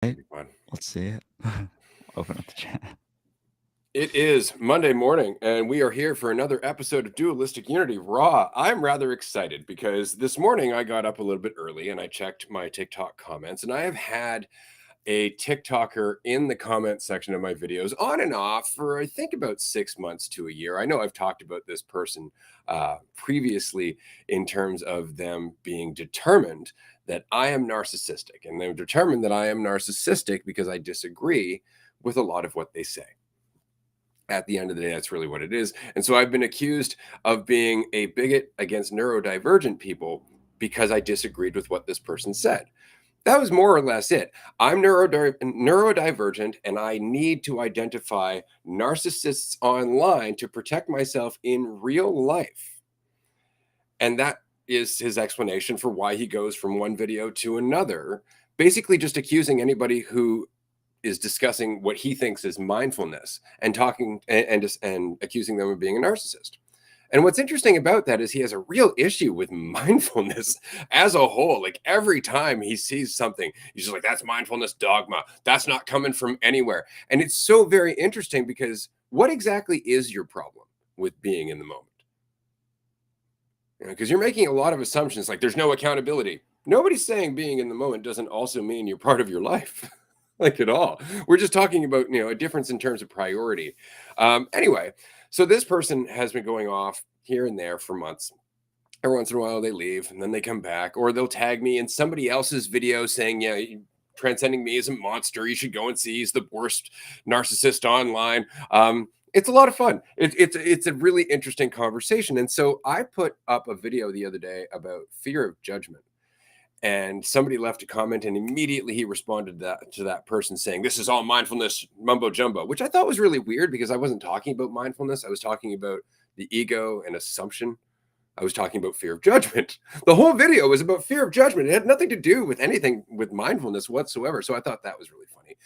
Right, Fun. let's see it. Open up the chat. It is Monday morning, and we are here for another episode of Dualistic Unity Raw. I'm rather excited because this morning I got up a little bit early and I checked my TikTok comments, and I have had a TikToker in the comment section of my videos on and off for I think about 6 months to a year. I know I've talked about this person previously in terms of them being determined that I am narcissistic, and they're determined that I am narcissistic because I disagree with a lot of what they say. At the end of the day, that's really what it is. And so I've been accused of being a bigot against neurodivergent people because I disagreed with what this person said. That was more or less it. I'm neurodivergent, and I need to identify narcissists online to protect myself in real life. And that is his explanation for why he goes from one video to another, basically just accusing anybody who is discussing what he thinks is mindfulness and talking and accusing them of being a narcissist. And what's interesting about that is he has a real issue with mindfulness as a whole. Like every time he sees something, he's just like, that's mindfulness dogma. That's not coming from anywhere. And it's so very interesting because what exactly is your problem with being in the moment? Because you're making a lot of assumptions like there's no accountability. Nobody's saying being in the moment doesn't also mean you're part of your life. Like at all. We're just talking about, a difference in terms of priority. Anyway, so this person has been going off here and there for months. Every once in a while they leave and then they come back, or they'll tag me in somebody else's video saying, yeah, transcending me is a monster. You should go and see he's the worst narcissist online. It's a lot of fun. It's a really interesting conversation. And so I put up a video the other day about fear of judgment, and somebody left a comment, and immediately he responded to that person saying, this is all mindfulness mumbo jumbo, which I thought was really weird because I wasn't talking about mindfulness. I was talking about the ego and assumption. I was talking about fear of judgment. The whole video was about fear of judgment. It had nothing to do with anything with mindfulness whatsoever. So I thought that was really funny.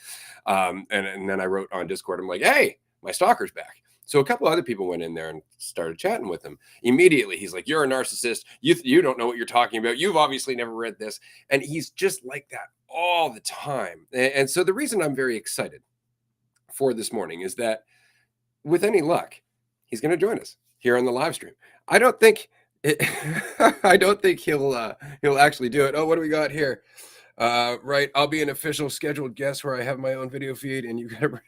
And then I wrote on Discord, I'm like, hey, my stalker's back. So a couple other people went in there and started chatting with him. Immediately, he's like, you're a narcissist. You don't know what you're talking about. You've obviously never read this. And he's just like that all the time. And so the reason I'm very excited for this morning is that with any luck, he's going to join us here on the live stream. I don't think I don't think he'll actually do it. Oh, what do we got here? Right, I'll be an official scheduled guest where I have my own video feed, and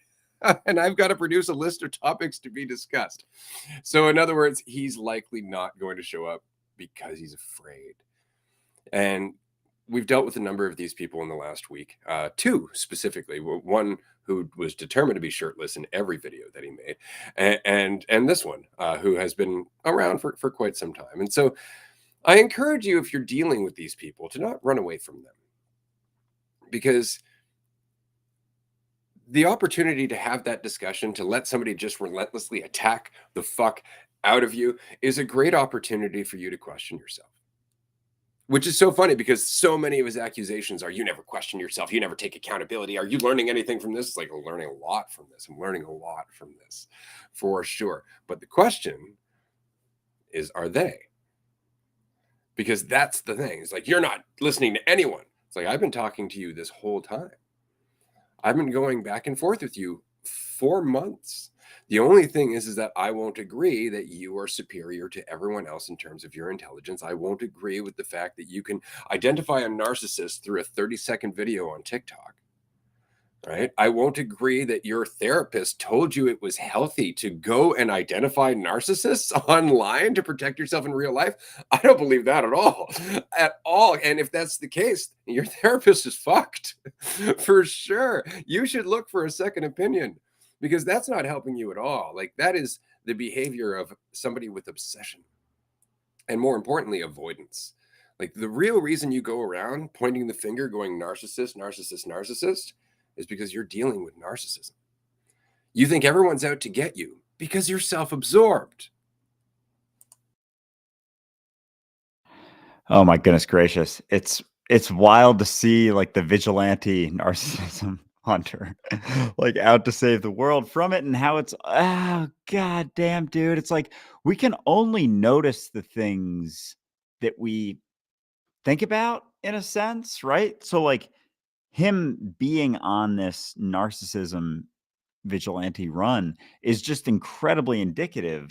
and I've got to produce a list of topics to be discussed. So, in other words, he's likely not going to show up because he's afraid. And we've dealt with a number of these people in the last week. Two specifically. One who was determined to be shirtless in every video that he made, and this one who has been around for quite some time. And so, I encourage you, if you're dealing with these people, to not run away from them, because the opportunity to have that discussion, to let somebody just relentlessly attack the fuck out of you, is a great opportunity for you to question yourself. Which is so funny because so many of his accusations are, you never question yourself, you never take accountability. Are you learning anything from this? It's like, I'm learning a lot from this. I'm learning a lot from this, for sure. But the question is, are they? Because that's the thing. It's like, you're not listening to anyone. It's like, I've been talking to you this whole time. I've been going back and forth with you for months. The only thing is that I won't agree that you are superior to everyone else in terms of your intelligence. I won't agree with the fact that you can identify a narcissist through a 30-second video on TikTok. Right? I won't agree that your therapist told you it was healthy to go and identify narcissists online to protect yourself in real life. I don't believe that at all. At all. And if that's the case, your therapist is fucked for sure. You should look for a second opinion because that's not helping you at all. Like, that is the behavior of somebody with obsession, and more importantly, avoidance. Like, the real reason you go around pointing the finger going narcissist, narcissist, narcissist is because you're dealing with narcissism. You think everyone's out to get you because you're self-absorbed. Oh my goodness gracious. It's wild to see like the vigilante narcissism hunter like out to save the world from it, and how it's god damn, dude. It's like we can only notice the things that we think about, in a sense, right? So like him being on this narcissism vigilante run is just incredibly indicative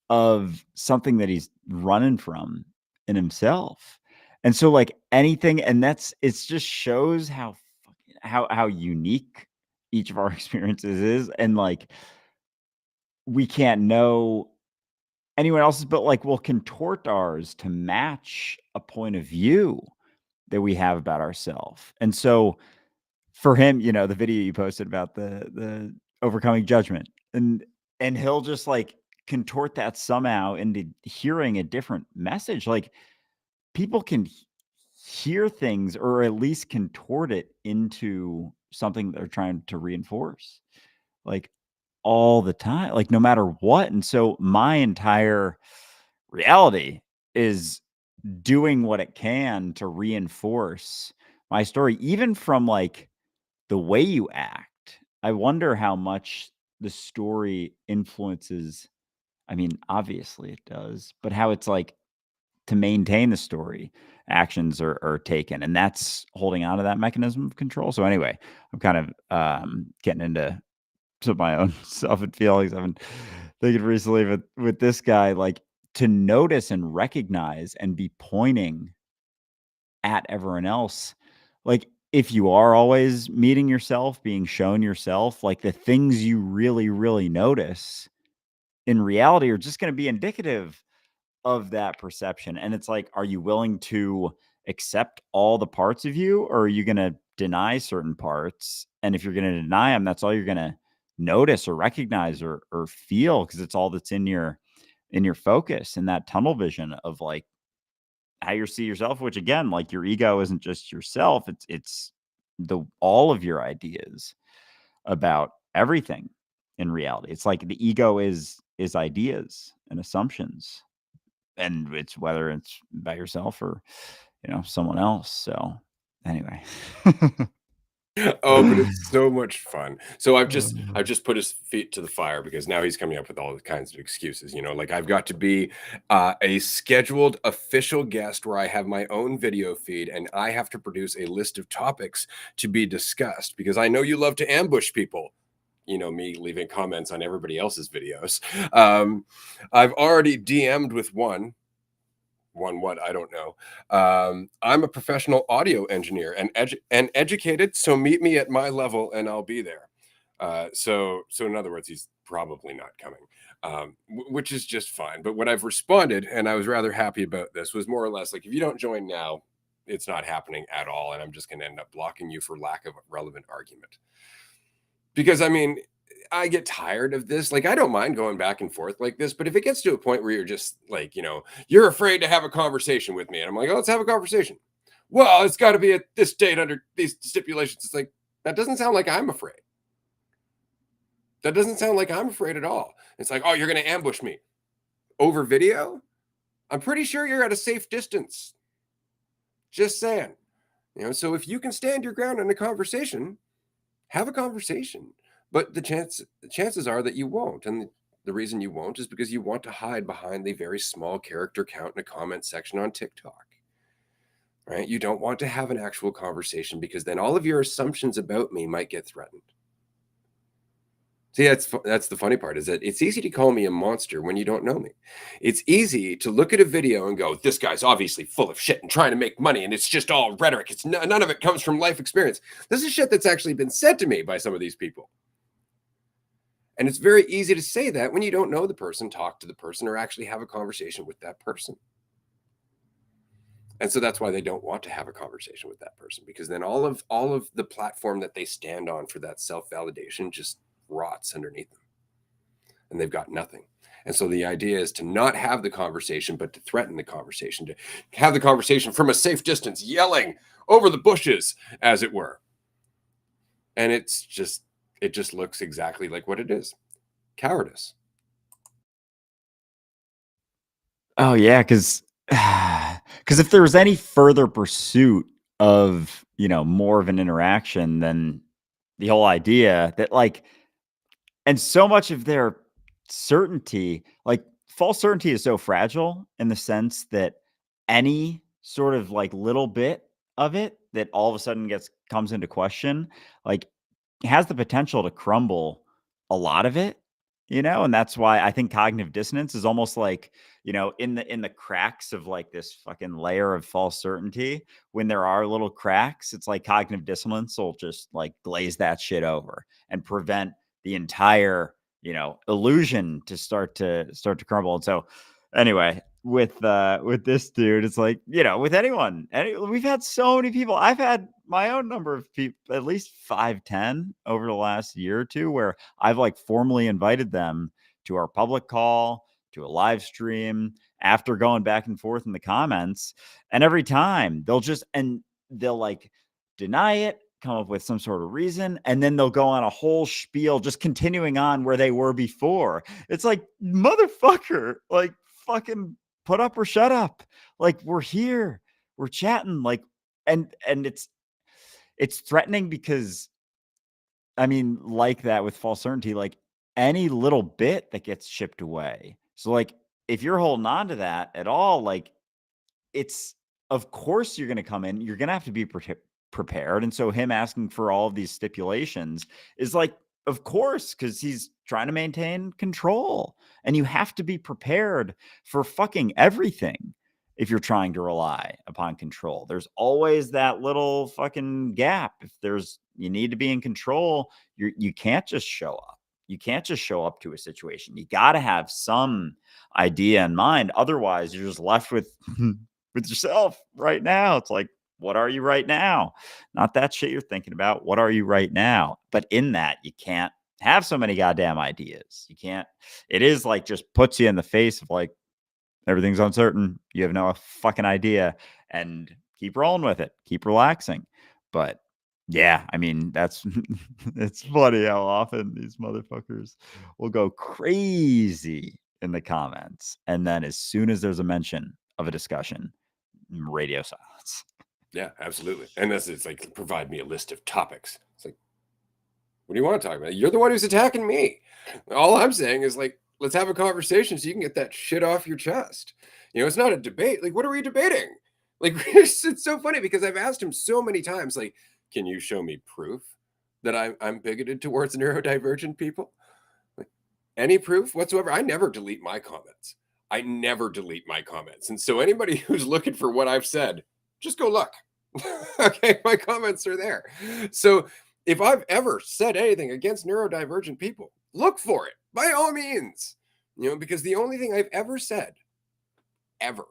of something that he's running from in himself. And so like anything, and it's just shows how how unique each of our experiences is, and like we can't know anyone else's, but like we'll contort ours to match a point of view that we have about ourselves. And so for him, the video you posted about the overcoming judgment, and he'll just like contort that somehow into hearing a different message. Like people can hear things or at least contort it into something they're trying to reinforce, like all the time, like no matter what. And so my entire reality is doing what it can to reinforce my story, even from like the way you act. I wonder how much the story influences. I mean, obviously it does, but how it's like to maintain the story, actions are taken, and that's holding on to that mechanism of control. So anyway, I'm kind of getting into some of my own stuff and feelings. I've been thinking recently with this guy, like to notice and recognize and be pointing at everyone else. Like if you are always meeting yourself, being shown yourself, like the things you really, really notice in reality are just going to be indicative of that perception. And it's like, are you willing to accept all the parts of you, or are you going to deny certain parts? And if you're going to deny them, that's all you're going to notice or recognize or feel, because it's all that's in your focus, and that tunnel vision of like how you see yourself, which again, like your ego isn't just yourself, it's the all of your ideas about everything in reality. It's like the ego is ideas and assumptions, and it's whether it's by yourself or someone else. So anyway. Oh, but it's so much fun. So I've just put his feet to the fire because now he's coming up with all kinds of excuses. Like I've got to be a scheduled official guest where I have my own video feed and I have to produce a list of topics to be discussed because I know you love to ambush people. Me leaving comments on everybody else's videos. I've already DM'd with one what I don't know. I'm a professional audio engineer and educated, so meet me at my level and I'll be there. So in other words, he's probably not coming, which is just fine. But what I've responded, and I was rather happy about this, was more or less like, if you don't join now, it's not happening at all, and I'm just going to end up blocking you for lack of relevant argument. Because I mean, I get tired of this. Like, I don't mind going back and forth like this, but if it gets to a point where you're just like, you're afraid to have a conversation with me, and I'm like, oh, let's have a conversation. Well, it's got to be at this date under these stipulations. It's like, that doesn't sound like I'm afraid. That doesn't sound like I'm afraid at all. It's like, oh, you're going to ambush me over video? I'm pretty sure you're at a safe distance. Just saying. So if you can stand your ground in a conversation, have a conversation. But the chances are that you won't. And the reason you won't is because you want to hide behind the very small character count in a comment section on TikTok. Right? You don't want to have an actual conversation because then all of your assumptions about me might get threatened. See, that's the funny part, is that it's easy to call me a monster when you don't know me. It's easy to look at a video and go, this guy's obviously full of shit and trying to make money, and it's just all rhetoric. It's none of it comes from life experience. This is shit that's actually been said to me by some of these people. And it's very easy to say that when you don't know the person, talk to the person, or actually have a conversation with that person. And so that's why they don't want to have a conversation with that person, because then all of the platform that they stand on for that self-validation just rots underneath them. And they've got nothing. And so the idea is to not have the conversation, but to threaten the conversation, to have the conversation from a safe distance, yelling over the bushes, as it were. And it just looks exactly like what it is: cowardice. Oh yeah, because if there was any further pursuit of more of an interaction, than the whole idea that like, and so much of their certainty, like false certainty, is so fragile in the sense that any sort of like little bit of it that all of a sudden comes into question, like, has the potential to crumble a lot of it, and that's why I think cognitive dissonance is almost like, in the cracks of like this fucking layer of false certainty, when there are little cracks, it's like cognitive dissonance will just like glaze that shit over and prevent the entire, illusion to start to crumble. And so anyway, with this dude, it's like, with anyone, we've had so many people. I've had my own number of people, at least 5, 10 over the last year or two, where I've like formally invited them to our public call, to a live stream, after going back and forth in the comments. And every time they'll like deny it, come up with some sort of reason, and then they'll go on a whole spiel, just continuing on where they were before. It's like, motherfucker, like, fucking put up or shut up. Like, we're here, we're chatting, like, and it's threatening because, I mean, like that with false certainty, like any little bit that gets chipped away. So like, if you're holding on to that at all, like, it's, of course you're going to come in, you're going to have to be prepared. And so him asking for all of these stipulations is like, of course, because he's trying to maintain control, and you have to be prepared for fucking everything. If you're trying to rely upon control, there's always that little fucking gap. If you need to be in control, you can't just show up. You can't just show up to a situation. You got to have some idea in mind. Otherwise, you're just left with with yourself right now. It's like, what are you right now? Not that shit you're thinking about. What are you right now? But in that, you can't have so many goddamn ideas. You can't, it is like just puts you in the face of like, everything's uncertain. You have no fucking idea, and keep rolling with it. Keep relaxing. But yeah, I mean, that's it's funny how often these motherfuckers will go crazy in the comments. And then as soon as there's a mention of a discussion, radio silence. Yeah, absolutely. And it's like, provide me a list of topics. It's like, what do you want to talk about? You're the one who's attacking me. All I'm saying is like, let's have a conversation so you can get that shit off your chest. It's not a debate. Like, what are we debating? Like, it's so funny because I've asked him so many times, like, can you show me proof that I'm bigoted towards neurodivergent people? Like, any proof whatsoever? I never delete my comments. I never delete my comments. And so anybody who's looking for what I've said, just go look. Okay, my comments are there. So if I've ever said anything against neurodivergent people, look for it by all means. Because the only thing I've ever said, ever,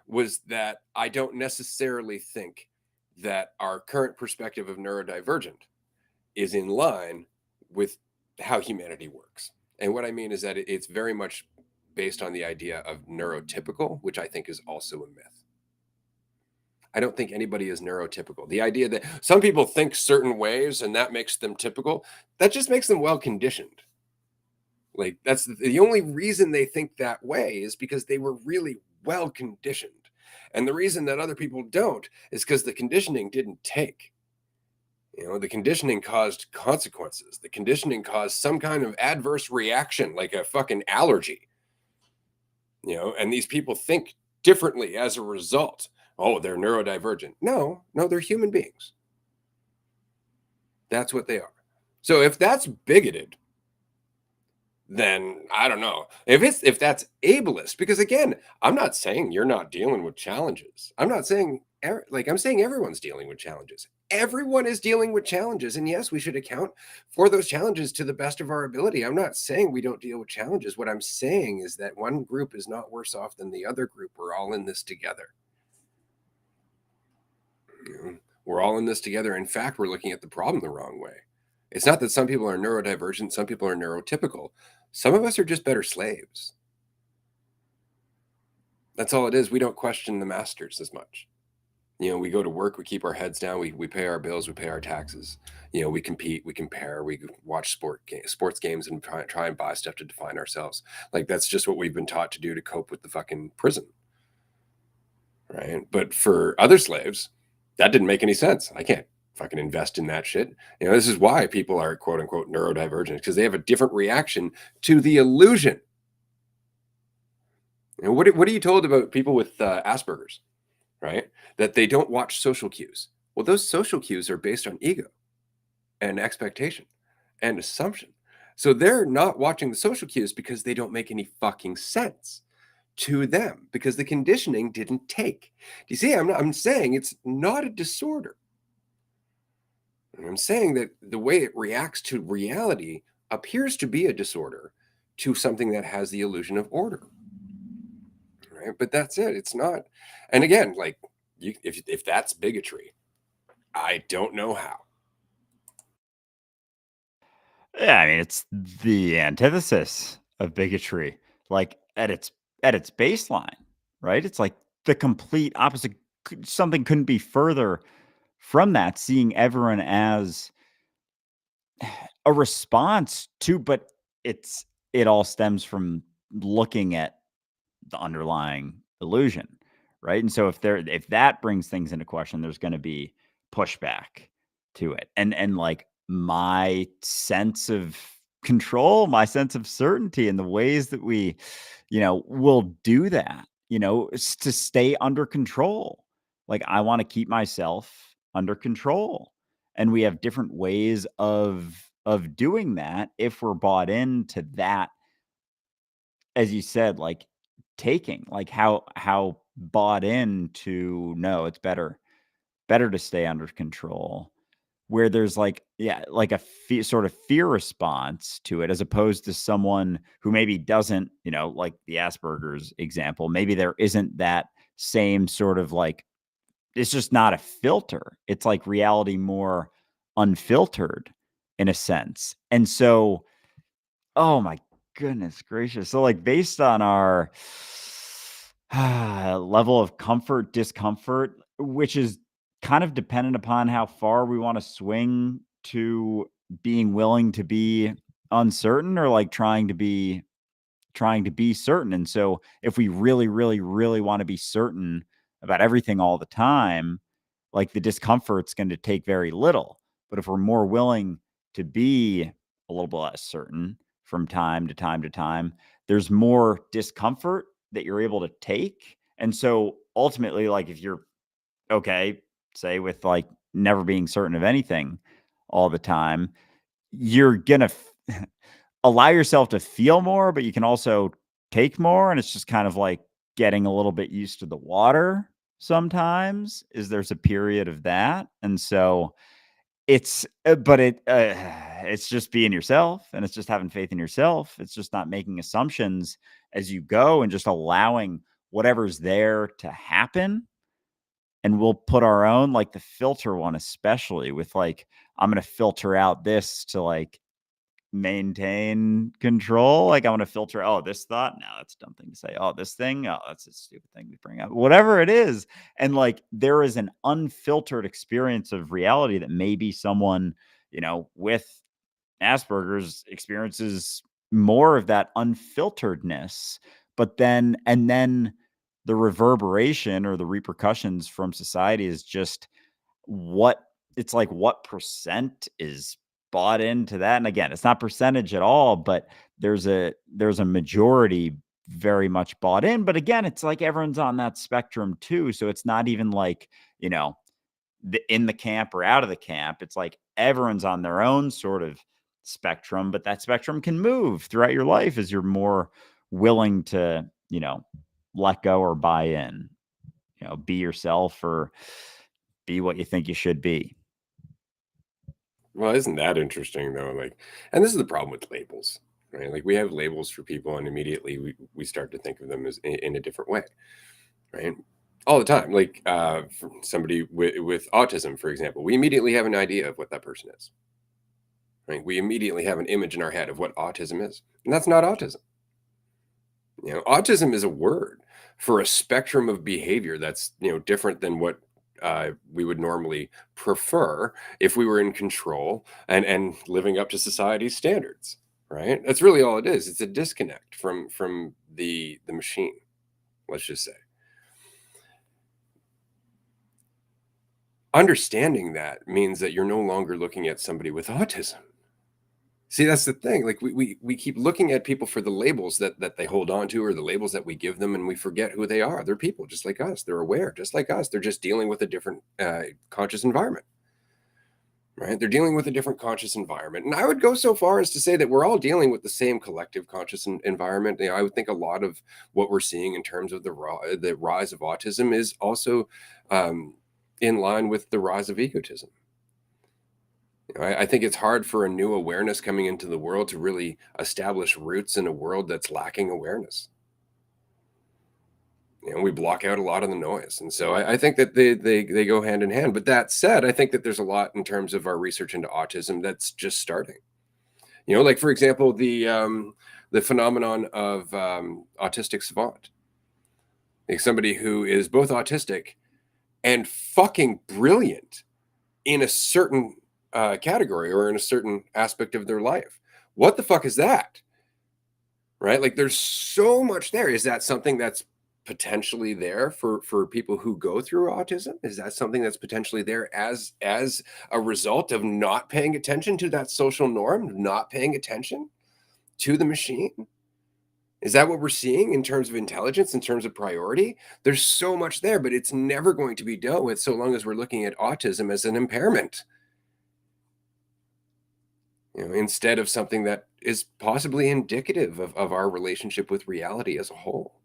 was that I don't necessarily think that our current perspective of neurodivergent is in line with how humanity works. And what I mean is that it's very much based on the idea of neurotypical, which I think is also a myth. I don't think anybody is neurotypical. The idea that some people think certain ways and that makes them typical, that just makes them well conditioned. Like, that's the only reason they think that way is because they were really well conditioned. And the reason that other people don't is because the conditioning didn't take. The conditioning caused consequences. The conditioning caused some kind of adverse reaction, like a fucking allergy. And these people think differently as a result. Oh, they're neurodivergent. No, they're human beings. That's what they are. So if that's bigoted, then I don't know. If that's ableist, because again, I'm not saying you're not dealing with challenges. I'm not saying I'm saying everyone's dealing with challenges. Everyone is dealing with challenges, and yes, we should account for those challenges to the best of our ability. I'm not saying we don't deal with challenges. What I'm saying is that one group is not worse off than the other group. We're all in this together. We're all in this together. In fact, we're looking at the problem the wrong way. It's not that some people are neurodivergent, some people are neurotypical. Some of us are just better slaves. That's all it is. We don't question the masters as much. We go to work, we keep our heads down, we pay our bills, we pay our taxes. We compete, we compare, we watch sports games and try and buy stuff to define ourselves. Like, that's just what we've been taught to do to cope with the fucking prison. Right? But for other slaves, that didn't make any sense. I can't fucking invest in that shit. This is why people are quote unquote neurodivergent, because they have a different reaction to the illusion. What are you told about people with Asperger's? right? That they don't watch social cues. Well, those social cues are based on ego and expectation and assumption. So they're not watching the social cues because they don't make any fucking sense to them because the conditioning didn't take. Do you see? I'm saying it's not a disorder. I'm saying that the way it reacts to reality appears to be a disorder to something that has the illusion of order, right? But that's it. It's not. And again, like if that's bigotry, I don't know how. Yeah, I mean, it's the antithesis of bigotry, like at its baseline, right? It's like the complete opposite. Something couldn't be further from that. Seeing everyone as a response to, but it all stems from looking at the underlying illusion, right? And so if that brings things into question, there's going to be pushback to it. And like my sense of control, my sense of certainty and the ways that we, will do that, is to stay under control. Like I want to keep myself under control. And we have different ways of doing that if we're bought into that, as you said, like taking, like how bought in to no, it's better to stay under control. Where there's like, yeah, like a sort of fear response to it, as opposed to someone who maybe doesn't, like the Asperger's example, maybe there isn't that same sort of like, it's just not a filter. It's like reality more unfiltered in a sense. And so, oh my goodness gracious. So like based on our level of comfort, discomfort, which is kind of dependent upon how far we want to swing to being willing to be uncertain, or like trying to be certain. And so if we really, really, really want to be certain about everything all the time, like the discomfort's going to take very little. But if we're more willing to be a little bit less certain from time to time to time, there's more discomfort that you're able to take. And so ultimately, like if you're okay, say with like never being certain of anything all the time, you're gonna allow yourself to feel more, but you can also take more. And it's just kind of like getting a little bit used to the water sometimes, is there's a period of that. And so it's just being yourself, and it's just having faith in yourself. It's just not making assumptions as you go, and just allowing whatever's there to happen. And we'll put our own, like the filter one, especially with like, I'm going to filter out this to like maintain control. Like I want to filter, oh, this thought, no, that's a dumb thing to say. Oh, this thing, oh, that's a stupid thing to bring up. Whatever it is. And like there is an unfiltered experience of reality that maybe someone, with Asperger's experiences more of that unfilteredness. But then the reverberation or the repercussions from society is just what it's like, what percent is bought into that. And again, it's not percentage at all, but there's a majority very much bought in. But again, it's like everyone's on that spectrum too. So it's not even like, in the camp or out of the camp. It's like everyone's on their own sort of spectrum, but that spectrum can move throughout your life as you're more willing to, let go or buy in, be yourself or be what you think you should be. Well, isn't that interesting though? Like, and this is the problem with labels, right? Like we have labels for people, and immediately we start to think of them as in a different way, right? All the time. Like for somebody with autism, for example, we immediately have an idea of what that person is, right? We immediately have an image in our head of what autism is, and that's not autism. Autism is a word for a spectrum of behavior that's different than what we would normally prefer if we were in control and living up to society's standards. Right? That's really all it is. It's a disconnect from the machine. Let's just say understanding that means that you're no longer looking at somebody with autism. See, that's the thing. Like we keep looking at people for the labels that they hold on to, or the labels that we give them, and we forget who they are. They're people just like us. They're aware just like us. They're just dealing with a different conscious environment, right? They're dealing with a different conscious environment. And I would go so far as to say that we're all dealing with the same collective conscious environment. I would think a lot of what we're seeing in terms of the rise of autism is also um, in line with the rise of egotism. I think it's hard for a new awareness coming into the world to really establish roots in a world that's lacking awareness. We block out a lot of the noise, and so I think that they go hand in hand. But that said, I think that there's a lot in terms of our research into autism that's just starting. Like for example, the phenomenon of autistic savant, like somebody who is both autistic and fucking brilliant in a certain category or in a certain aspect of their life. What the fuck is that? Right? Like there's so much there. Is that something that's potentially there for people who go through autism? Is that something that's potentially there as a result of not paying attention to that social norm, not paying attention to the machine? Is that what we're seeing in terms of intelligence, in terms of priority? There's so much there, but it's never going to be dealt with so long as we're looking at autism as an impairment, instead of something that is possibly indicative of our relationship with reality as a whole.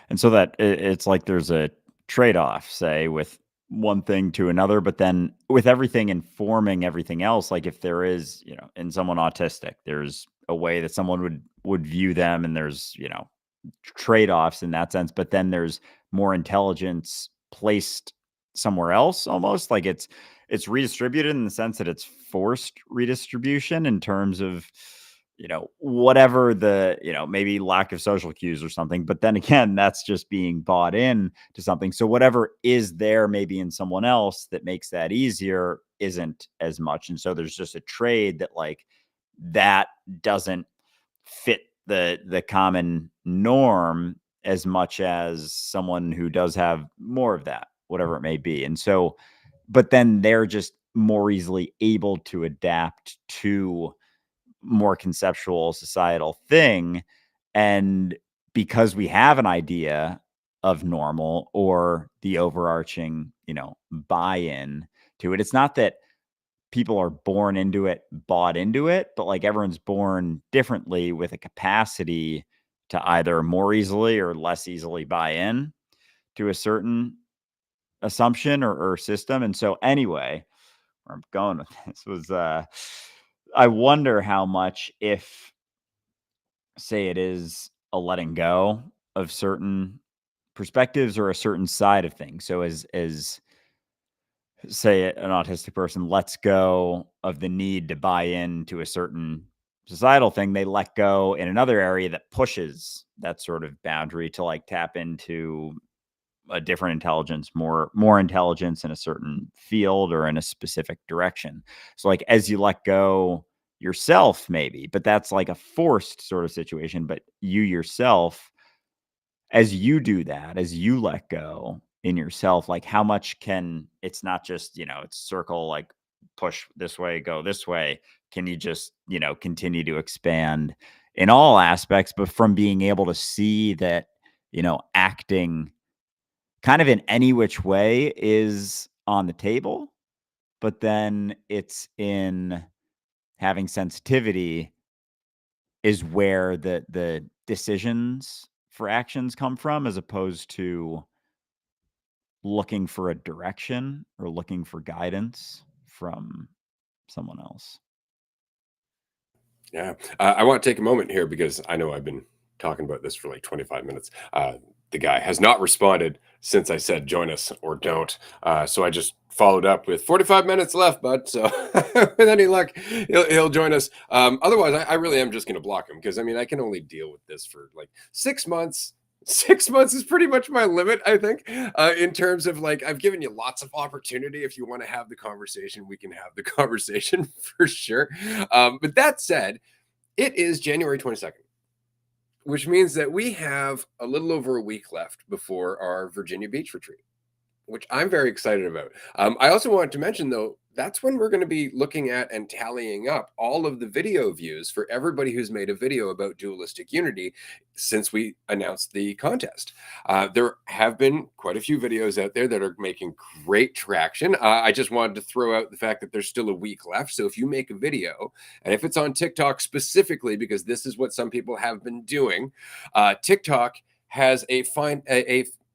And so that it's like there's a trade-off, say, with one thing to another, but then with everything informing everything else, like if there is, in someone autistic, there's a way that someone would view them, and there's, trade-offs in that sense, but then there's more intelligence placed somewhere else, almost like it's redistributed in the sense that it's forced redistribution in terms of whatever the maybe lack of social cues or something, but then again, that's just being bought in to something. So whatever is there maybe in someone else that makes that easier isn't as much, and so there's just a trade that, like, that doesn't fit the common norm as much as someone who does have more of that, whatever it may be. And so, but then they're just more easily able to adapt to more conceptual societal thing. And because we have an idea of normal or the overarching, buy-in to it, it's not that people are born into it, bought into it, but like everyone's born differently with a capacity to either more easily or less easily buy in to a certain assumption or system. And so anyway, where I'm going with this was I wonder how much, if say it is a letting go of certain perspectives or a certain side of things. So as say an autistic person lets go of the need to buy into a certain societal thing, they let go in another area that pushes that sort of boundary to like tap into a different intelligence, more intelligence in a certain field or in a specific direction. So like as you let go yourself maybe, but that's like a forced sort of situation, but you yourself, as you do that, as you let go in yourself, like how much can, it's not just, it's circle, like push this way, go this way. Can you just, continue to expand in all aspects, but from being able to see that, acting kind of in any which way is on the table, but then it's in having sensitivity is where the decisions for actions come from, as opposed to looking for a direction or looking for guidance from someone else. Yeah. I want to take a moment here because I know I've been talking about this for like 25 minutes. The guy has not responded since I said join us or don't. So I just followed up with 45 minutes left, bud. So with any luck, he'll join us. Otherwise, I really am just going to block him because I mean, I can only deal with this for like 6 months. 6 months is pretty much my limit, I think, in terms of like, I've given you lots of opportunity. If you want to have the conversation, we can have the conversation for sure. But that said, it is January 22nd, which means that we have a little over a week left before our Virginia Beach retreat. which I'm very excited about. I also wanted to mention, though, that's when we're going to be looking at and tallying up all of the video views for everybody who's made a video about Dualistic Unity since we announced the contest. There have been quite a few videos out there that are making great traction. I just wanted to throw out the fact that there's still a week left. So if you make a video, and if it's on TikTok specifically, because this is what some people have been doing, TikTok has a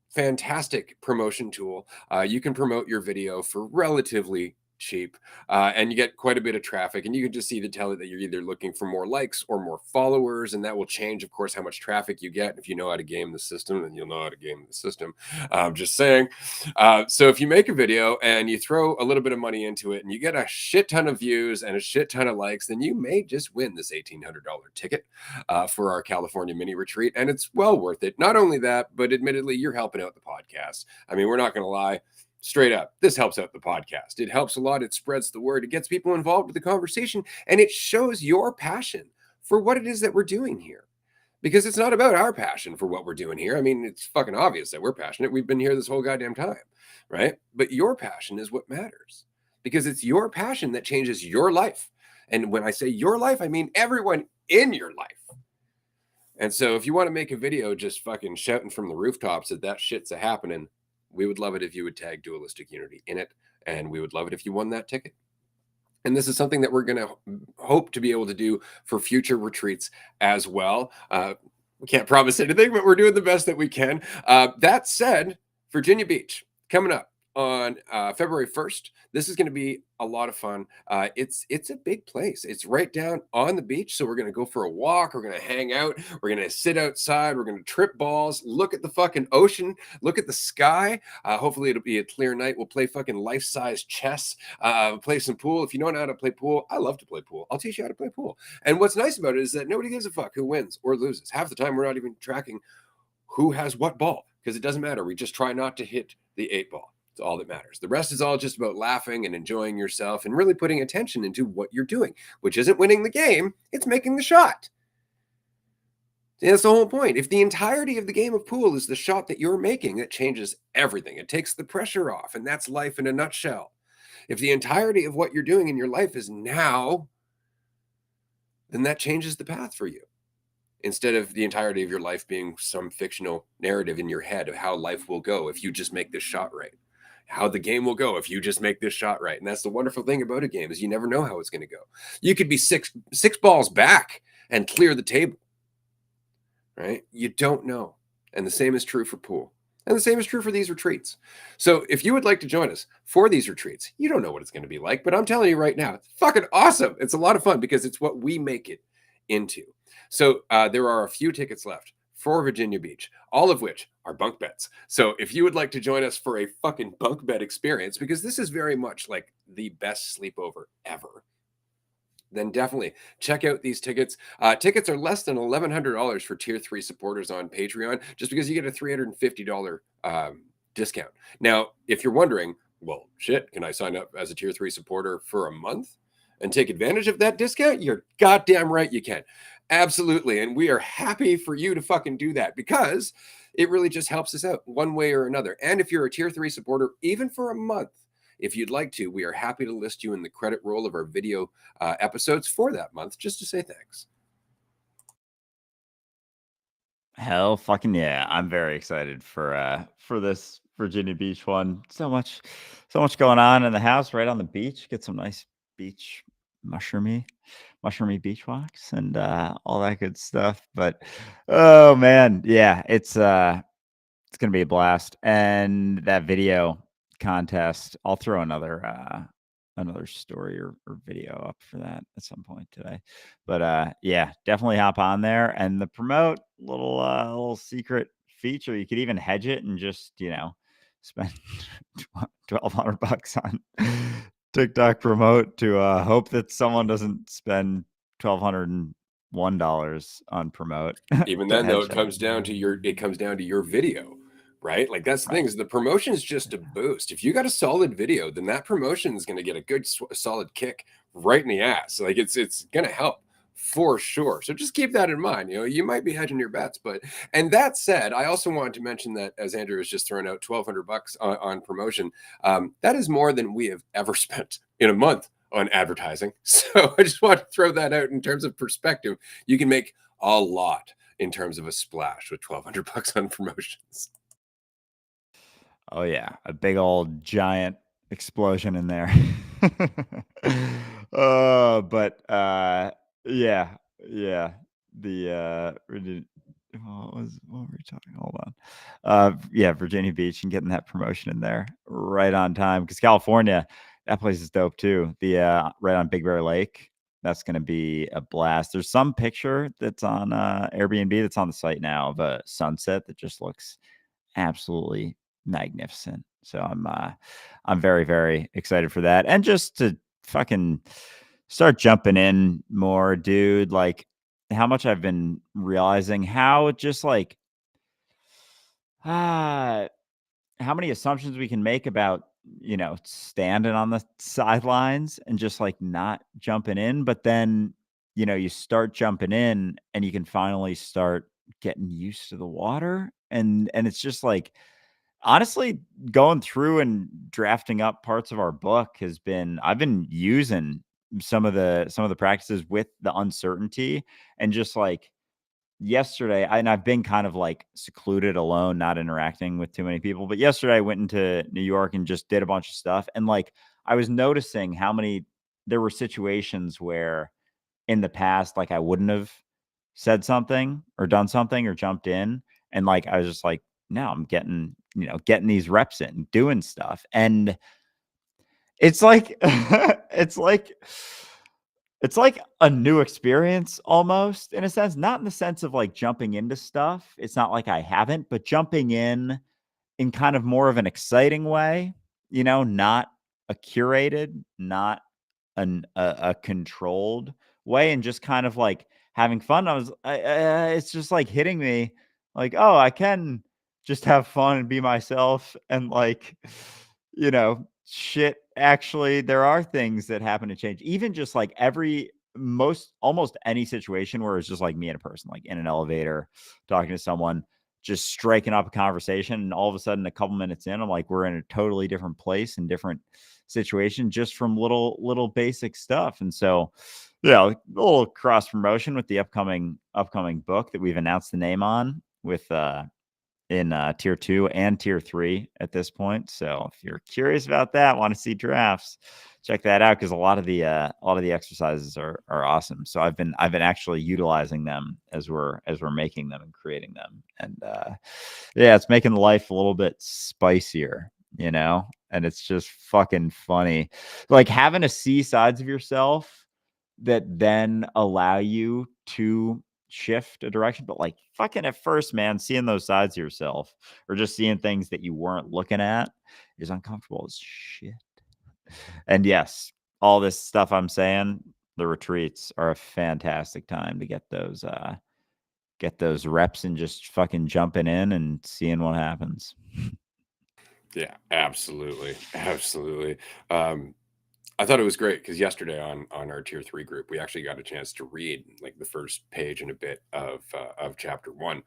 fantastic promotion tool. You can promote your video for relatively cheap, and you get quite a bit of traffic, and you can just see to tell it that you're either looking for more likes or more followers, and that will change, of course, how much traffic you get. If you know how to game the system, then you'll know how to game the system. Just saying. So if you make a video and you throw a little bit of money into it and you get a shit ton of views and a shit ton of likes, then you may just win this $1,800 ticket for our California mini retreat, and it's well worth it. Not only that, but admittedly, you're helping out the podcast. I mean, we're not going to lie. Straight up, this helps out the podcast. It helps a lot. It spreads the word. It gets people involved with the conversation, and it shows your passion for what it is that we're doing here. Because it's not about our passion for what we're doing here. I mean, it's fucking obvious that we're passionate. We've been here this whole goddamn time, right? But your passion is what matters, because it's your passion that changes your life. And when I say your life, I mean everyone in your life. And so if you want to make a video just fucking shouting from the rooftops that shit's a happening, we would love it if you would tag Dualistic Unity in it, and we would love it if you won that ticket. And this is something that we're going to hope to be able to do for future retreats as well. We can't promise anything, but we're doing the best that we can. That said, Virginia Beach coming up on February 1st. This is going to be a lot of fun. It's a big place. It's right down on the beach. So we're going to go for a walk. We're going to hang out. We're going to sit outside. We're going to trip balls, look at the fucking ocean, look at the sky. Hopefully it'll be a clear night. We'll play fucking life-size chess, play some pool. If you don't know how to play pool, I love to play pool. I'll teach you how to play pool. And what's nice about it is that nobody gives a fuck who wins or loses. Half the time, we're not even tracking who has what ball, because it doesn't matter. We just try not to hit the 8 ball. It's all that matters. The rest is all just about laughing and enjoying yourself and really putting attention into what you're doing, which isn't winning the game. It's making the shot. And that's the whole point. If the entirety of the game of pool is the shot that you're making, it changes everything. It takes the pressure off, and that's life in a nutshell. If the entirety of what you're doing in your life is now, then that changes the path for you. Instead of the entirety of your life being some fictional narrative in your head of how life will go if you just make this shot right. How the game will go if you just make this shot right. And that's the wonderful thing about a game, is you never know how it's going to go. You could be six balls back and clear the table, right? You don't know. And the same is true for pool. And the same is true for these retreats. So if you would like to join us for these retreats, you don't know what it's going to be like, but I'm telling you right now, it's fucking awesome. It's a lot of fun because it's what we make it into. So there are a few tickets left for Virginia Beach, all of which are bunk beds. So if you would like to join us for a fucking bunk bed experience, because this is very much like the best sleepover ever, then definitely check out these tickets. Tickets are less than $1,100 for Tier 3 supporters on Patreon, just because you get a $350 discount. Now, if you're wondering, well, shit, can I sign up as a Tier 3 supporter for a month and take advantage of that discount? You're goddamn right you can. Absolutely. And we are happy for you to fucking do that, because it really just helps us out one way or another. And if you're a Tier 3 supporter, even for a month, if you'd like to, we are happy to list you in the credit roll of our video episodes for that month, just to say thanks. Hell fucking yeah. I'm very excited for this Virginia Beach one. So much going on in the house right on the beach. Get some nice beach mushroomy beach walks and all that good stuff. But oh man, yeah, it's gonna be a blast. And that video contest, I'll throw another story or video up for that at some point today. But yeah, definitely hop on there. And the promote little secret feature, you could even hedge it and just, spend $1,200 on TikTok promote to hope that someone doesn't spend $1,201 on promote. Even to then, though, hedge it that. comes down to your video, right? Like, that's the thing, is the promotion is just a boost. If you got a solid video, then that promotion is going to get a good solid kick right in the ass. Like, it's going to help for sure. So just keep that in mind. You might be hedging your bets, but and that said, I also wanted to mention that as Andrew was just throwing out $1,200 on promotion, that is more than we have ever spent in a month on advertising. So I just want to throw that out in terms of perspective. You can make a lot in terms of a splash with $1,200 on promotions. Oh yeah, a big old giant explosion in there. But yeah, yeah. We did, what were we talking? Hold on. Yeah, Virginia Beach and getting that promotion in there right on time because California, that place is dope too. The right on Big Bear Lake. That's gonna be a blast. There's some picture that's on Airbnb that's on the site now of a sunset that just looks absolutely magnificent. So I'm very, very excited for that. And just to fucking start jumping in more, dude, like how much I've been realizing how just like ah how many assumptions we can make about, standing on the sidelines and just like not jumping in, but then, you start jumping in and you can finally start getting used to the water and it's just like honestly, going through and drafting up parts of our book has been I've been using some of the practices with the uncertainty and just like yesterday and I've been kind of like secluded alone, not interacting with too many people. But yesterday I went into New York and just did a bunch of stuff. And like I was noticing how many there were situations where in the past, like I wouldn't have said something or done something or jumped in. And like I was just like, no, I'm getting these reps in, doing stuff. And it's like it's like a new experience almost in a sense, not in the sense of like jumping into stuff. It's not like I haven't, but jumping in kind of more of an exciting way, not a curated, not a controlled way and just kind of like having fun. It's just like hitting me like, oh, I can just have fun and be myself and like, shit. Actually, there are things that happen to change. Even just like almost any situation where it's just like me and a person, like in an elevator, talking to someone, just striking up a conversation, and all of a sudden, a couple minutes in, I'm like, we're in a totally different place and different situation just from little basic stuff. And so, yeah, a little cross promotion with the upcoming book that we've announced the name on with in tier 2 and tier 3 at this point. So if you're curious about that, want to see drafts, check that out because a lot of the exercises are awesome. So I've been actually utilizing them as we're making them and creating them. And yeah, it's making life a little bit spicier, and it's just fucking funny. Like having to see sides of yourself that then allow you to shift a direction. But like fucking at first, man, seeing those sides of yourself or just seeing things that you weren't looking at is uncomfortable as shit. And yes, all this stuff I'm saying, the retreats are a fantastic time to get those reps and just fucking jumping in and seeing what happens. Yeah, absolutely, absolutely. Um, I thought it was great because yesterday on our tier 3 group, we actually got a chance to read like the first page and a bit of chapter 1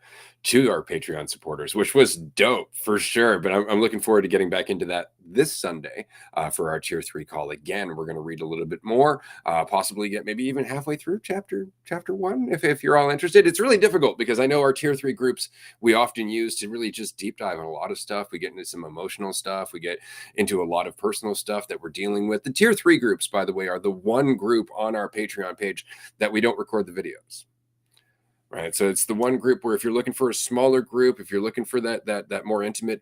to our Patreon supporters, which was dope for sure. But I'm looking forward to getting back into that this Sunday for our tier 3 call again. We're going to read a little bit more, possibly get maybe even halfway through chapter 1 if you're all interested. It's really difficult because I know our tier 3 groups we often use to really just deep dive on a lot of stuff. We get into some emotional stuff. We get into a lot of personal stuff that we're dealing with. The tier 3 groups, by the way, are the one group on our Patreon page that we don't record the videos. Right. So it's the one group where if you're looking for a smaller group, if you're looking for that more intimate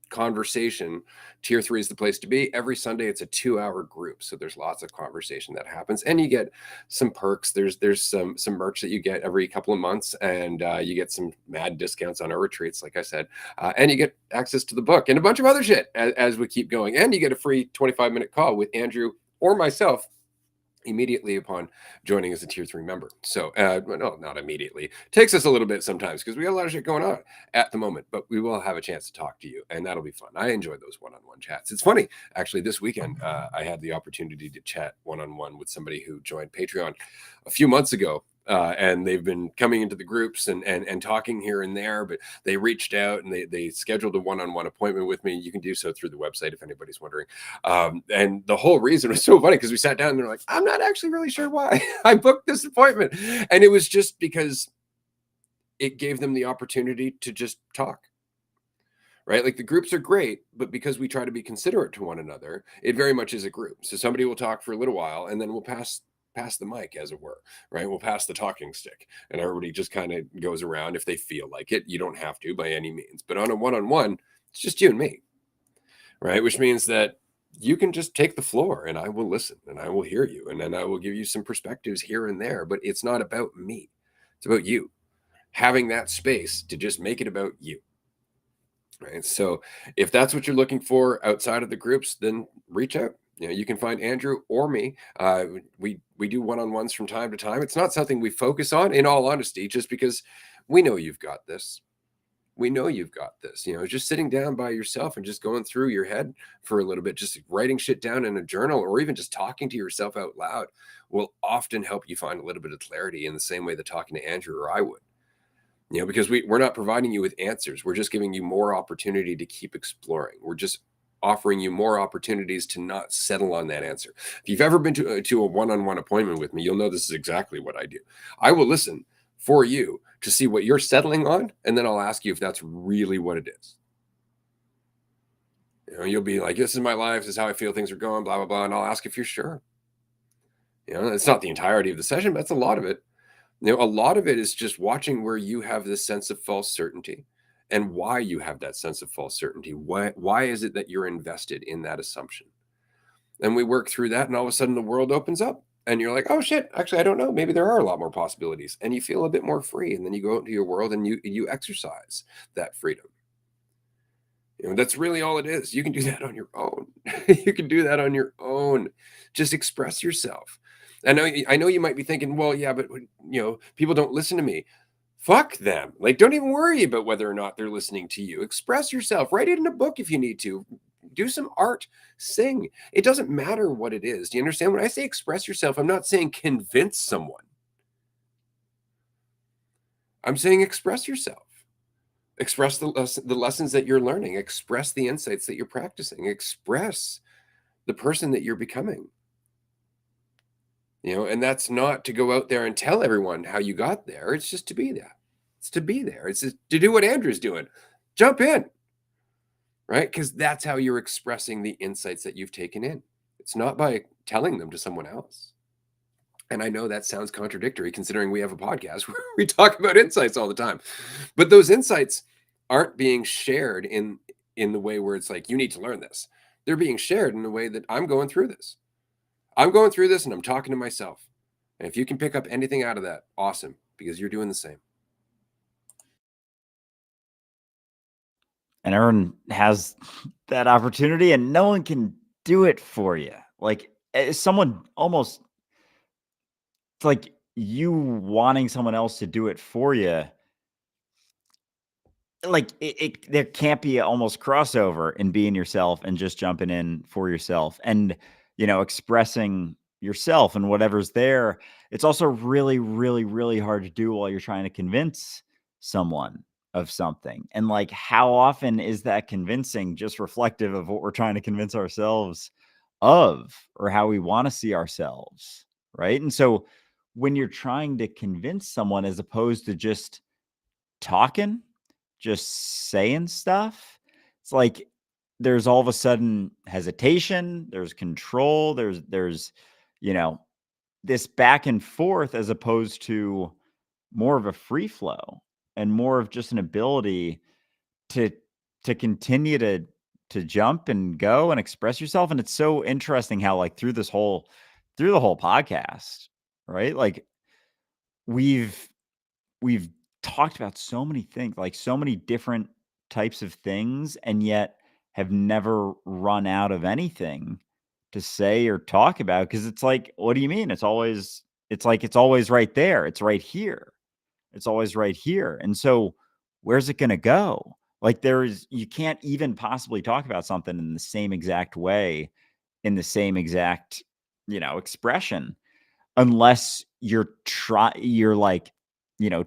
conversation, tier 3 is the place to be. Every Sunday it's a 2-hour group, so there's lots of conversation that happens and you get some perks. There's some merch that you get every couple of months, and you get some mad discounts on our retreats, like I said, and you get access to the book and a bunch of other shit as we keep going, and you get a free 25-minute call with Andrew or myself immediately upon joining as a tier 3 member. So, well, no, not immediately. Takes us a little bit sometimes because we got a lot of shit going on at the moment, but we will have a chance to talk to you, and that'll be fun. I enjoy those one-on-one chats. It's funny, actually. This weekend, I had the opportunity to chat one-on-one with somebody who joined Patreon a few months ago. And they've been coming into the groups and talking here and there, but they reached out and they scheduled a one-on-one appointment with me. You can do so through the website if anybody's wondering. And the whole reason was so funny because we sat down and they're like, I'm not actually really sure why I booked this appointment. And it was just because it gave them the opportunity to just talk, right? Like the groups are great, but because we try to be considerate to one another, it very much is a group. So somebody will talk for a little while and then we'll pass the mic, as it were, right? We'll pass the talking stick and everybody just kind of goes around if they feel like it. You don't have to by any means, but on a one-on-one, it's just you and me, right? Which means that you can just take the floor and I will listen and I will hear you and then I will give you some perspectives here and there, but it's not about me. It's about you having that space to just make it about you. Right. So if that's what you're looking for outside of the groups, then reach out. You can find Andrew or me. We do one-on-ones from time to time. It's not something we focus on, in all honesty, just because we know you've got this. We know you've got this. Just sitting down by yourself and just going through your head for a little bit, just writing shit down in a journal, or even just talking to yourself out loud will often help you find a little bit of clarity in the same way that talking to Andrew or I would. Because we're not providing you with answers. We're just giving you more opportunity to keep exploring. We're just offering you more opportunities to not settle on that answer. If you've ever been to a one-on-one appointment with me, you'll know this is exactly what I do. I will listen for you to see what you're settling on, and then I'll ask you if that's really what it is. You'll be like, this is my life, this is how I feel things are going, blah, blah, blah. And I'll ask if you're sure. It's not the entirety of the session, but that's a lot of it. A lot of it is just watching where you have this sense of false certainty and why you have that sense of false certainty. Why is it that you're invested in that assumption? And we work through that, and all of a sudden the world opens up. And you're like, oh shit, actually, I don't know. Maybe there are a lot more possibilities. And you feel a bit more free. And then you go out into your world and you exercise that freedom. That's really all it is. You can do that on your own. You can do that on your own. Just express yourself. I know you might be thinking, well, yeah, but people don't listen to me. Fuck them. Like, don't even worry about whether or not they're listening to you. Express yourself. Write it in a book if you need to. Do some art. Sing. It doesn't matter what it is. Do you understand? When I say express yourself, I'm not saying convince someone. I'm saying express yourself. Express the lessons that you're learning. Express the insights that you're practicing. Express the person that you're becoming. And that's not to go out there and tell everyone how you got there. It's just to be there. It's to be there. It's just to do what Andrew's doing. Jump in, right? Because that's how you're expressing the insights that you've taken in. It's not by telling them to someone else. And I know that sounds contradictory considering we have a podcast where we talk about insights all the time. But those insights aren't being shared in the way where it's like, you need to learn this. They're being shared in the way that I'm going through this. I'm going through this and I'm talking to myself. And if you can pick up anything out of that, awesome, because you're doing the same. And everyone has that opportunity and no one can do it for you. Like someone almost, it's like you wanting someone else to do it for you. Like there can't be almost crossover in being yourself and just jumping in for yourself and, expressing yourself and whatever's there. It's also really, really, really hard to do while you're trying to convince someone of something. And like, how often is that convincing just reflective of what we're trying to convince ourselves of or how we want to see ourselves? Right. And so when you're trying to convince someone as opposed to just talking, just saying stuff, it's like there's all of a sudden hesitation, there's control, there's you know, this back and forth as opposed to more of a free flow and more of just an ability to continue to jump and go and express yourself. And it's so interesting how like through the whole podcast, right? Like we've we've talked about so many things, like so many different types of things, and yet have never run out of anything to say or talk about, because it's like, what do you mean? It's always, it's like it's always right there. It's right here. It's always right here. And so where's it going to go? Like you can't even possibly talk about something in the same exact way, in the same exact, expression, unless you're like,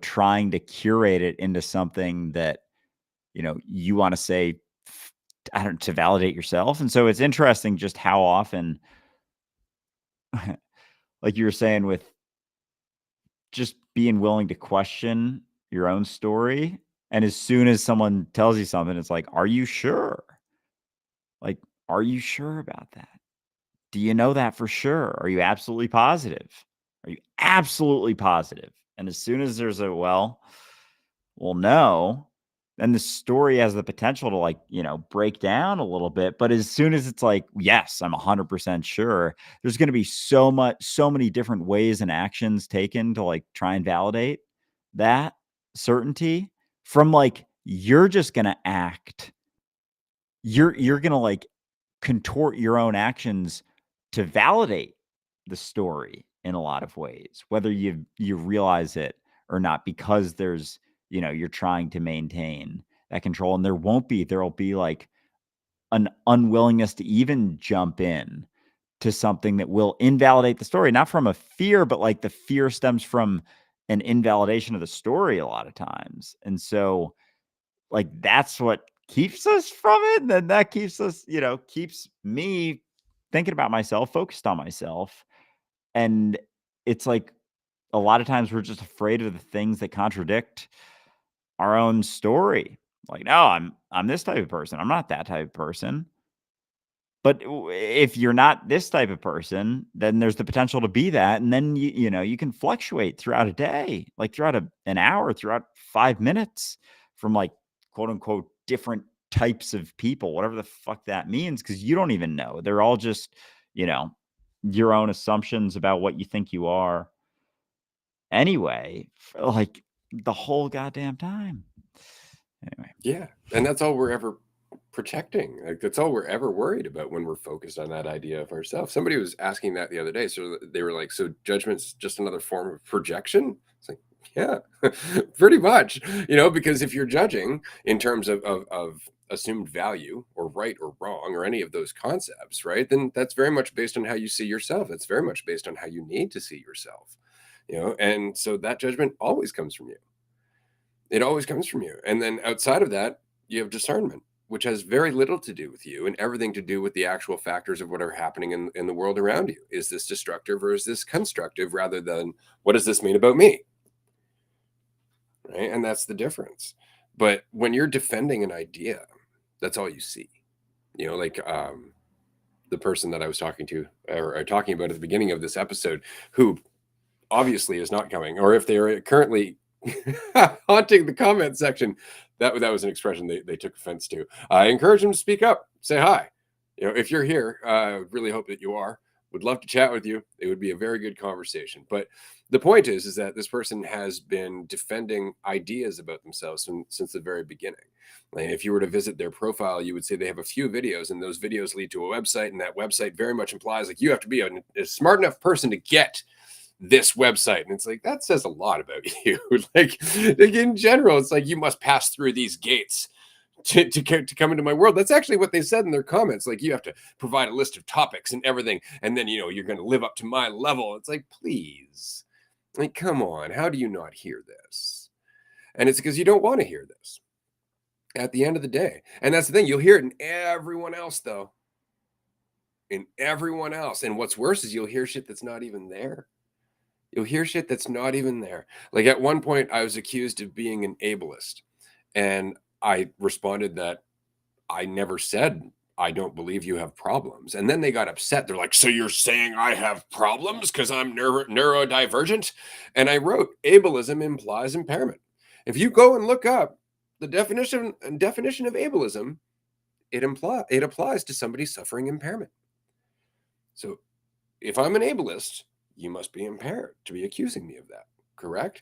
trying to curate it into something that, you want to say, I don't, to validate yourself. And so it's interesting just how often, like you were saying, with just being willing to question your own story. And as soon as someone tells you something, it's like, are you sure? Like, are you sure about that? Do you know that for sure? Are you absolutely positive? Are you absolutely positive? And as soon as there's a, well, no, then the story has the potential to, like, break down a little bit. But as soon as it's like, yes, I'm 100% sure, there's going to be so many different ways and actions taken to, like, try and validate that certainty, from, like, you're just going to act, you're going to, like, contort your own actions to validate the story in a lot of ways, whether you realize it or not, because you're trying to maintain that control. And there'll be like an unwillingness to even jump in to something that will invalidate the story, not from a fear, but like the fear stems from an invalidation of the story a lot of times. And so, like, that's what keeps us from it. And then that keeps us, keeps me thinking about myself, focused on myself. And it's like, a lot of times we're just afraid of the things that contradict our own story. Like, no, I'm this type of person. I'm not that type of person. But if you're not this type of person, then there's the potential to be that. And then you can fluctuate throughout a day, like throughout an hour, throughout 5 minutes, from, like, quote unquote different types of people, whatever the fuck that means, because you don't even know. They're all just, you know, your own assumptions about what you think you are anyway, for, like, the whole goddamn time. Anyway. Yeah. And that's all we're ever protecting. Like, that's all we're ever worried about when we're focused on that idea of ourselves. Somebody was asking that the other day. So they were like, so judgment's just another form of projection? It's like, yeah, pretty much, because if you're judging in terms of assumed value or right or wrong or any of those concepts, right, then that's very much based on how you see yourself. It's very much based on how you need to see yourself, and so that judgment always comes from you. It always comes from you. And then outside of that, you have discernment, which has very little to do with you and everything to do with the actual factors of what are happening in the world around you. Is this destructive or is this constructive, rather than what does this mean about me? Right. And that's the difference. But when you're defending an idea, that's all you see. Like the person that I was talking to or talking about at the beginning of this episode, who obviously is not coming, or if they are currently haunting the comment section, that was an expression they took offense to. I encourage them to speak up, say hi. If you're here, really hope that you are. Would love to chat with you. It would be a very good conversation. But the point is that this person has been defending ideas about themselves since the very beginning. Like, if you were to visit their profile, you would say they have a few videos, and those videos lead to a website, and that website very much implies like you have to be a smart enough person to get this website. And it's like, that says a lot about you. like in general, it's like, you must pass through these gates to come into my world. That's actually what they said in their comments. Like, you have to provide a list of topics and everything, and then you're going to live up to my level. It's like, please, like, come on, how do you not hear this? And it's because you don't want to hear this at the end of the day. And that's the thing, you'll hear it in everyone else, though. In everyone else. And what's worse is you'll hear shit that's not even there. You'll hear shit that's not even there. Like, at one point, I was accused of being an ableist. And I responded that I never said, I don't believe you have problems. And then they got upset. They're like, so you're saying I have problems because I'm neurodivergent? And I wrote, ableism implies impairment. If you go and look up the definition of ableism, it applies to somebody suffering impairment. So if I'm an ableist, you must be impaired to be accusing me of that, correct?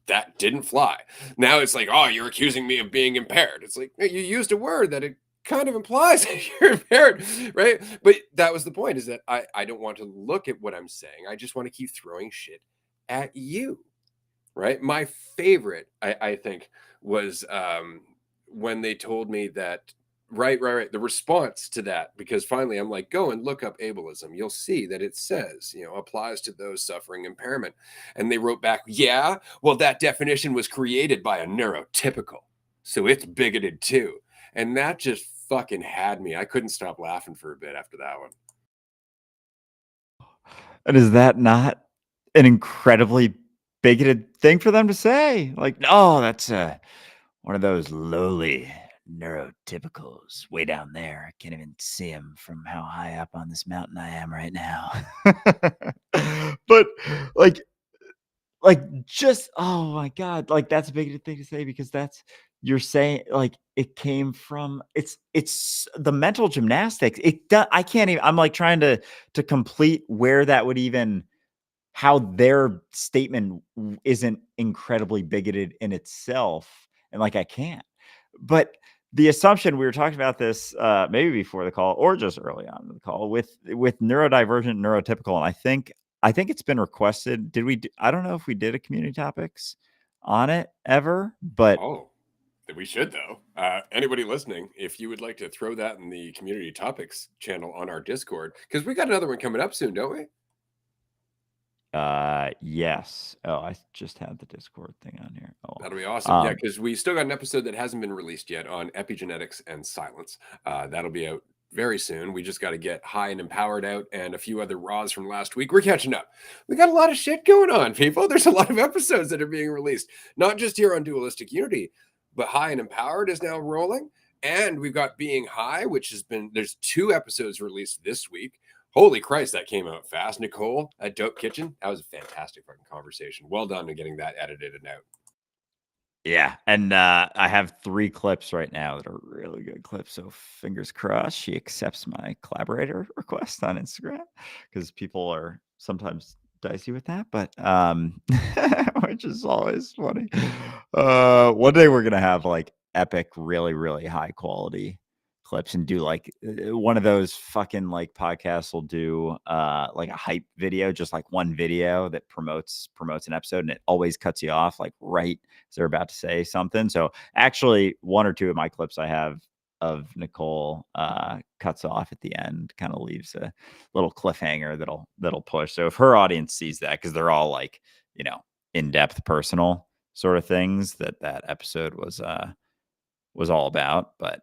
That didn't fly. Now it's like, oh, you're accusing me of being impaired. It's like, you used a word that kind of implies that you're impaired, right? But that was the point, is that I don't want to look at what I'm saying. I just want to keep throwing shit at you, right? My favorite, I think, was when they told me that, right. The response to that, because finally I'm like, go and look up ableism. You'll see that it says, applies to those suffering impairment. And they wrote back, yeah, well, that definition was created by a neurotypical. So it's bigoted too. And that just fucking had me. I couldn't stop laughing for a bit after that one. And is that not an incredibly bigoted thing for them to say? Like, no, that's one of those lowly neurotypicals way down there. I can't even see him from how high up on this mountain I am right now. But like just oh my god, like that's a bigoted thing to say because that's you're saying like it came from it's the mental gymnastics. I can't even I'm like trying to complete where that would even how their statement isn't incredibly bigoted in itself, and like I can't. But the assumption we were talking about this maybe before the call or just early on in the call with neurodivergent, neurotypical, and I think it's been requested. Did we? I don't know if we did a community topics on it ever, but Oh, we should, though. Anybody listening, if you would like to throw that in the community topics channel on our Discord, because we got another one coming up soon, don't we? yes. Oh, I just had the Discord thing on here. That'll be Oh, awesome. Yeah, because we still got an episode that hasn't been released yet on epigenetics and silence. That'll be out very soon. We just got to get High and Empowered out and a few other raws from last week. We're catching up. We got a lot of shit going on, people. There's a lot of episodes that are being released, not just here on Dualistic Unity, but High and Empowered is now rolling. And we've got Being High, which there's 2 episodes released this week. Holy Christ, that came out fast. Nicole at Dope Kitchen, that was a fantastic fucking conversation. Well done in getting that edited and out. yeah, and I have 3 clips right now that are really good clips. So fingers crossed she accepts my collaborator request on Instagram because people are sometimes dicey with that, but which is always funny. One day we're gonna have like epic, really, really high quality clips and do like one of those fucking like podcasts will do like a hype video, just like one video that promotes an episode, and it always cuts you off like right as they're about to say something. So actually, 1 or 2 of my clips I have of Nicole cuts off at the end, kind of leaves a little cliffhanger that'll push. So if her audience sees that, because they're all like in-depth personal sort of things that episode was all about, but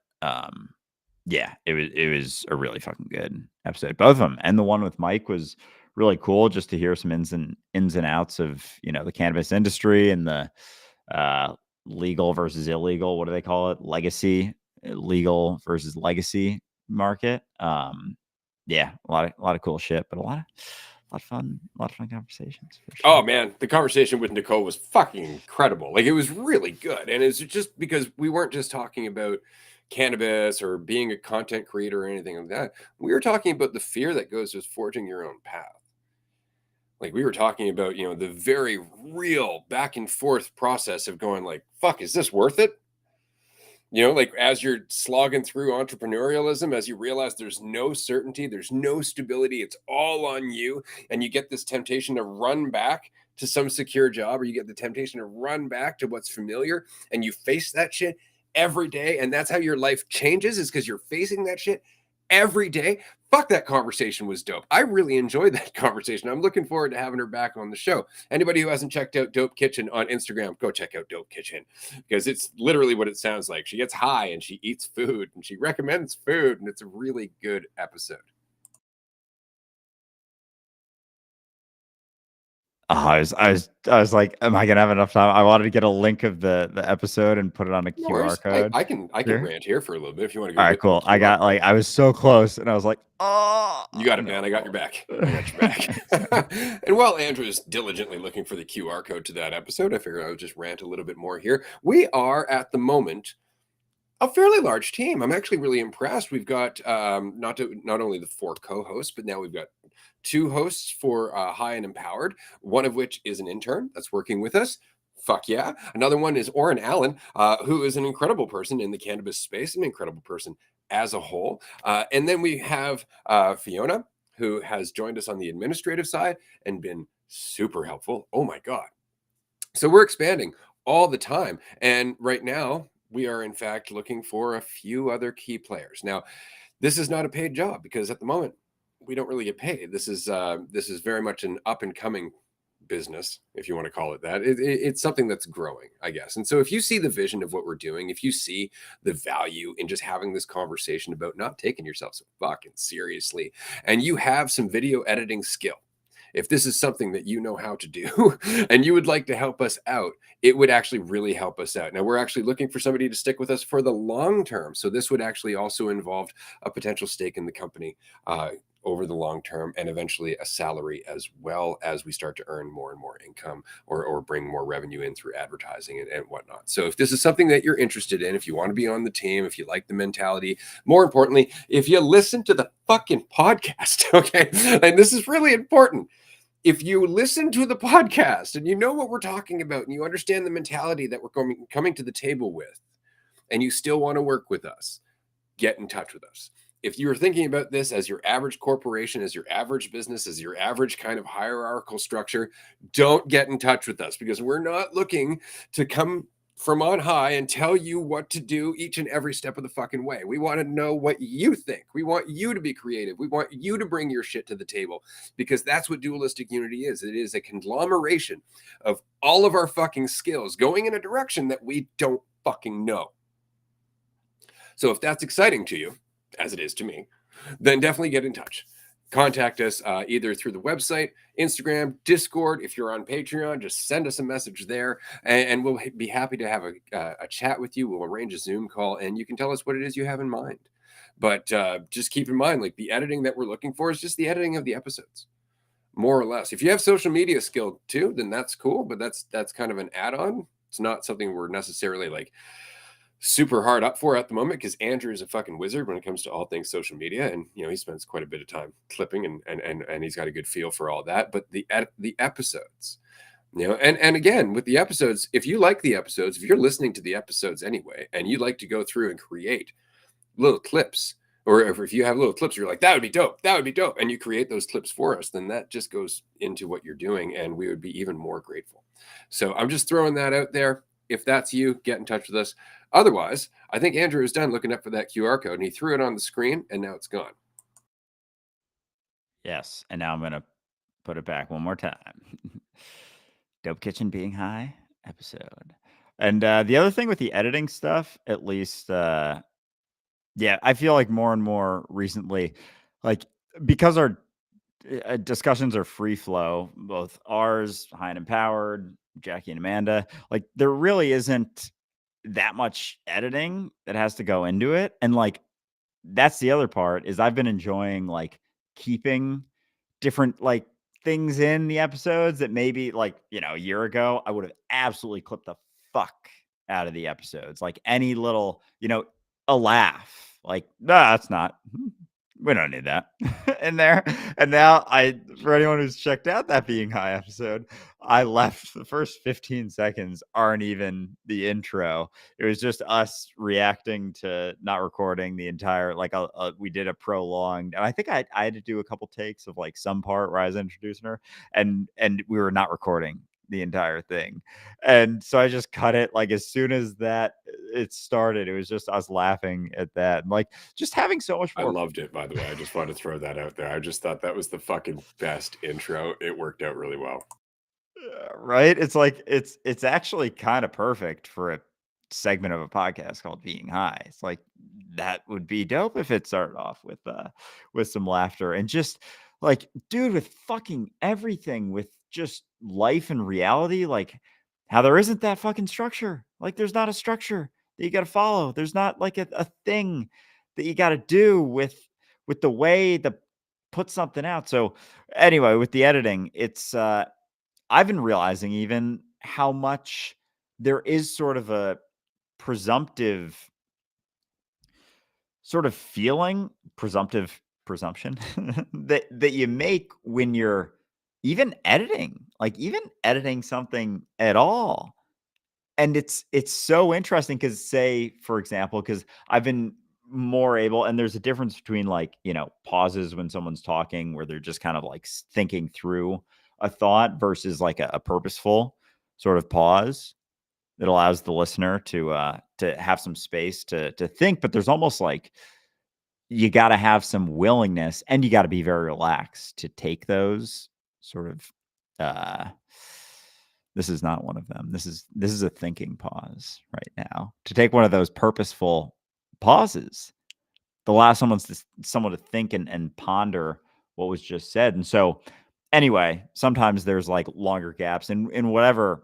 yeah, it was a really fucking good episode. Both of them, and the one with Mike was really cool just to hear some ins and outs of the cannabis industry and the legal versus illegal. What do they call it? Legacy, legal versus legacy market. Yeah, a lot of cool shit, but a lot of fun, conversations for sure. Oh man, the conversation with Nicole was fucking incredible. Like, it was really good. And it's just because we weren't just talking about cannabis or being a content creator or anything like that. We were talking about the fear that goes with forging your own path. Like, we were talking about, the very real back and forth process of going like, fuck, is this worth it? Like, as you're slogging through entrepreneurialism, as you realize there's no certainty, there's no stability, it's all on you, and you get this temptation to run back to some secure job, or you get the temptation to run back to what's familiar, and you face that shit every day, and that's how your life changes, is because you're facing that shit every day. Fuck, that conversation was dope. I really enjoyed that conversation. I'm looking forward to having her back on the show. Anybody who hasn't checked out Dope Kitchen on Instagram, go check out Dope Kitchen, because it's literally what it sounds like. She gets high and she eats food and she recommends food, and it's a really good episode. Oh, I was like, am I gonna have enough time? I wanted to get a link of the episode and put it on a No QR worries. I, code I can I can here. rant here for a little bit if you want to go All right, get that cool. I QR got code. like I was so close, and I was like, oh You got it, man. I got your no. back. I got your back. And while Andrew is diligently looking for the QR code to that episode, I figured I would just rant a little bit more here. We are at the moment a fairly large team. I'm actually really impressed. We've got not only the 4 co-hosts, but now we've got 2 hosts for High and Empowered, one of which is an intern that's working with us. Fuck yeah. Another one is Oren Allen, who is an incredible person in the cannabis space, an incredible person as a whole. And then we have Fiona, who has joined us on the administrative side and been super helpful. Oh my God. So we're expanding all the time. And right now, we are in fact looking for a few other key players. Now, this is not a paid job because at the moment we don't really get paid. This is very much an up and coming business, if you want to call it that. It's something that's growing, I guess. And so if you see the vision of what we're doing, if you see the value in just having this conversation about not taking yourself so fucking seriously, and you have some video editing skill, if this is something that you know how to do and you would like to help us out, it would actually really help us out. Now, we're actually looking for somebody to stick with us for the long term. So, this would actually also involve a potential stake in the company over the long term, and eventually a salary as well, as we start to earn more and more income, or bring more revenue in through advertising and whatnot. So if this is something that you're interested in, if you want to be on the team, if you like the mentality, more importantly, if you listen to the fucking podcast, okay, and this is really important, if you listen to the podcast and you know what we're talking about and you understand the mentality that we're coming to the table with, and you still want to work with us, get in touch with us. If you're thinking about this as your average corporation, as your average business, as your average kind of hierarchical structure, don't get in touch with us, because we're not looking to come from on high and tell you what to do each and every step of the fucking way. We want to know what you think. We want you to be creative. We want you to bring your shit to the table, because that's what Dualistic Unity is. It is a conglomeration of all of our fucking skills going in a direction that we don't fucking know. So if that's exciting to you, as it is to me, then definitely get in touch. Contact us either through the website, Instagram, Discord. If you're on Patreon, just send us a message there, and we'll be happy to have a chat with you. We'll arrange a Zoom call, and you can tell us what it is you have in mind. But just keep in mind, like, the editing that we're looking for is just the editing of the episodes, more or less. If you have social media skill too, then that's cool, but that's kind of an add-on. It's not something we're necessarily like super hard up for at the moment, because Andrew is a fucking wizard when it comes to all things social media, and he spends quite a bit of time clipping, and he's got a good feel for all that. But the episodes, and again, with the episodes, if you like the episodes, if you're listening to the episodes anyway, and you like to go through and create little clips, or if you have little clips, you're like, that would be dope, and you create those clips for us, then that just goes into what you're doing, and we would be even more grateful. So I'm just throwing that out there. If that's you, get in touch with us. Otherwise, I think Andrew is done looking up for that QR code, and he threw it on the screen, and now it's gone. Yes, and now I'm gonna put it back one more time. Dope Kitchen Being High episode. And the other thing with the editing stuff, at least, yeah, I feel like more and more recently, like, because our discussions are free flow, both ours, High and Empowered, Jackie and Amanda, like, there really isn't that much editing that has to go into it. And like, that's the other part, is I've been enjoying like keeping different like things in the episodes that maybe like, a year ago I would have absolutely clipped the fuck out of the episodes. Like any little, a laugh. Like, nah, that's not. We don't need that in there. And now for anyone who's checked out that Being High episode, I left the first 15 seconds aren't even the intro. It was just us reacting to not recording the entire, like, we did a prolonged, and I think I had to do a couple takes of like some part where I was introducing her, and we were not recording the entire thing. And so I just cut it like as soon as that it started. It was just us laughing at that. And like just having so much I more. loved it, by the way. I just wanted to throw that out there. I just thought that was the fucking best intro. It worked out really well. Right? It's like it's actually kind of perfect for a segment of a podcast called Being High. It's like that would be dope if it started off with some laughter, and just like, dude, with fucking everything, with just life and reality, like how there isn't that fucking structure. Like there's not a structure that you got to follow. There's not like a thing that you got to do with the way to put something out. So anyway, with the editing, it's I've been realizing even how much there is sort of a presumptive sort of feeling, presumption that you make when you're even editing something at all. And it's so interesting because, say, for example, because I've been more able, and there's a difference between like, pauses when someone's talking where they're just kind of like thinking through a thought versus like a purposeful sort of pause that allows the listener to have some space to think. But there's almost like you got to have some willingness and you got to be very relaxed to take those sort of this is not one of them. This is a thinking pause right now. To take one of those purposeful pauses, the last someone to think and ponder what was just said. And so anyway, sometimes there's like longer gaps in whatever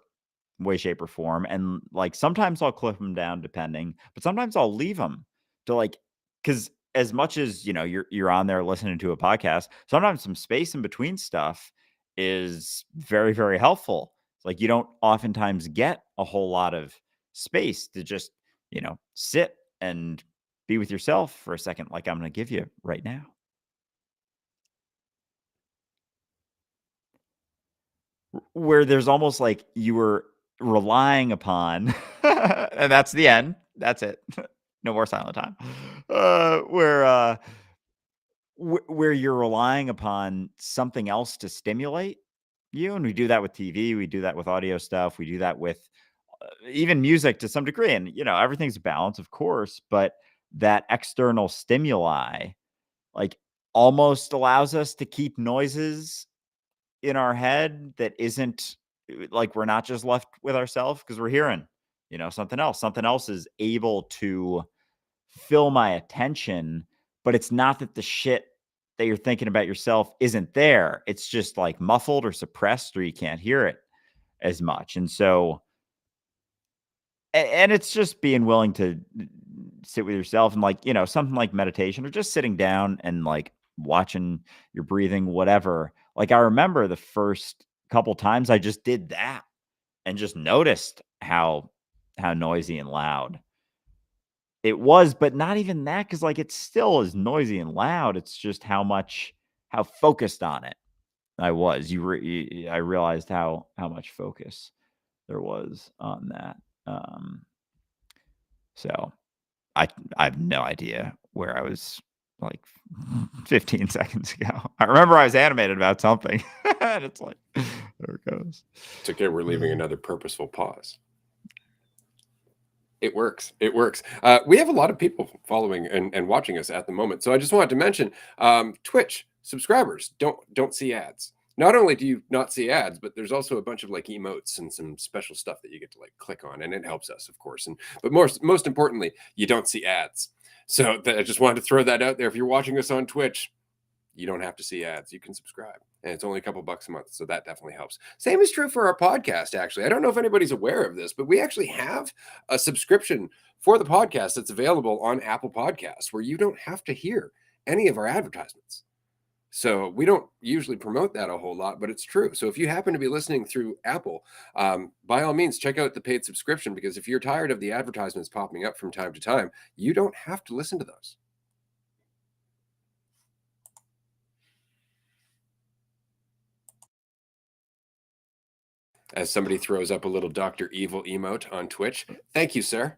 way, shape, or form. And like sometimes I'll clip them down depending, but sometimes I'll leave them to like, because as much as you're on there listening to a podcast, sometimes some space in between stuff is very, very helpful. It's like you don't oftentimes get a whole lot of space to just, sit and be with yourself for a second, like I'm going to give you right now. Where there's almost like you were relying upon and that's the end. That's it. No more silent time. Where you're relying upon something else to stimulate you, and we do that with TV, we do that with audio stuff, we do that with even music to some degree, and everything's a balance, of course, but that external stimuli like almost allows us to keep noises in our head that isn't like we're not just left with ourselves because we're hearing, something else. Something else is able to fill my attention, but it's not that the shit that you're thinking about yourself isn't there. It's just like muffled or suppressed, or you can't hear it as much. And so, and it's just being willing to sit with yourself and like, something like meditation or just sitting down and like watching your breathing, whatever. Like I remember the first couple times I just did that and just noticed how noisy and loud it was, but not even that, because like it still is noisy and loud. It's just how focused on it I was. I realized how much focus there was on that. So I I have no idea where I was like 15 seconds ago. I remember I was animated about something, and it's like there it goes. It's okay. We're leaving another purposeful pause. It works. It works. We have a lot of people following and watching us at the moment. So I just wanted to mention Twitch subscribers don't see ads. Not only do you not see ads, but there's also a bunch of like emotes and some special stuff that you get to like click on, and it helps us, of course. But most importantly, you don't see ads. So I just wanted to throw that out there. If you're watching us on Twitch, you don't have to see ads. You can subscribe, and it's only a couple bucks a month, so that definitely helps. Same is true for our podcast, actually. I don't know if anybody's aware of this, but we actually have a subscription for the podcast that's available on Apple Podcasts where you don't have to hear any of our advertisements. So we don't usually promote that a whole lot, but it's true. So if you happen to be listening through Apple, by all means, check out the paid subscription, because if you're tired of the advertisements popping up from time to time, you don't have to listen to those. As somebody throws up a little Dr. Evil emote on Twitch. Thank you, sir.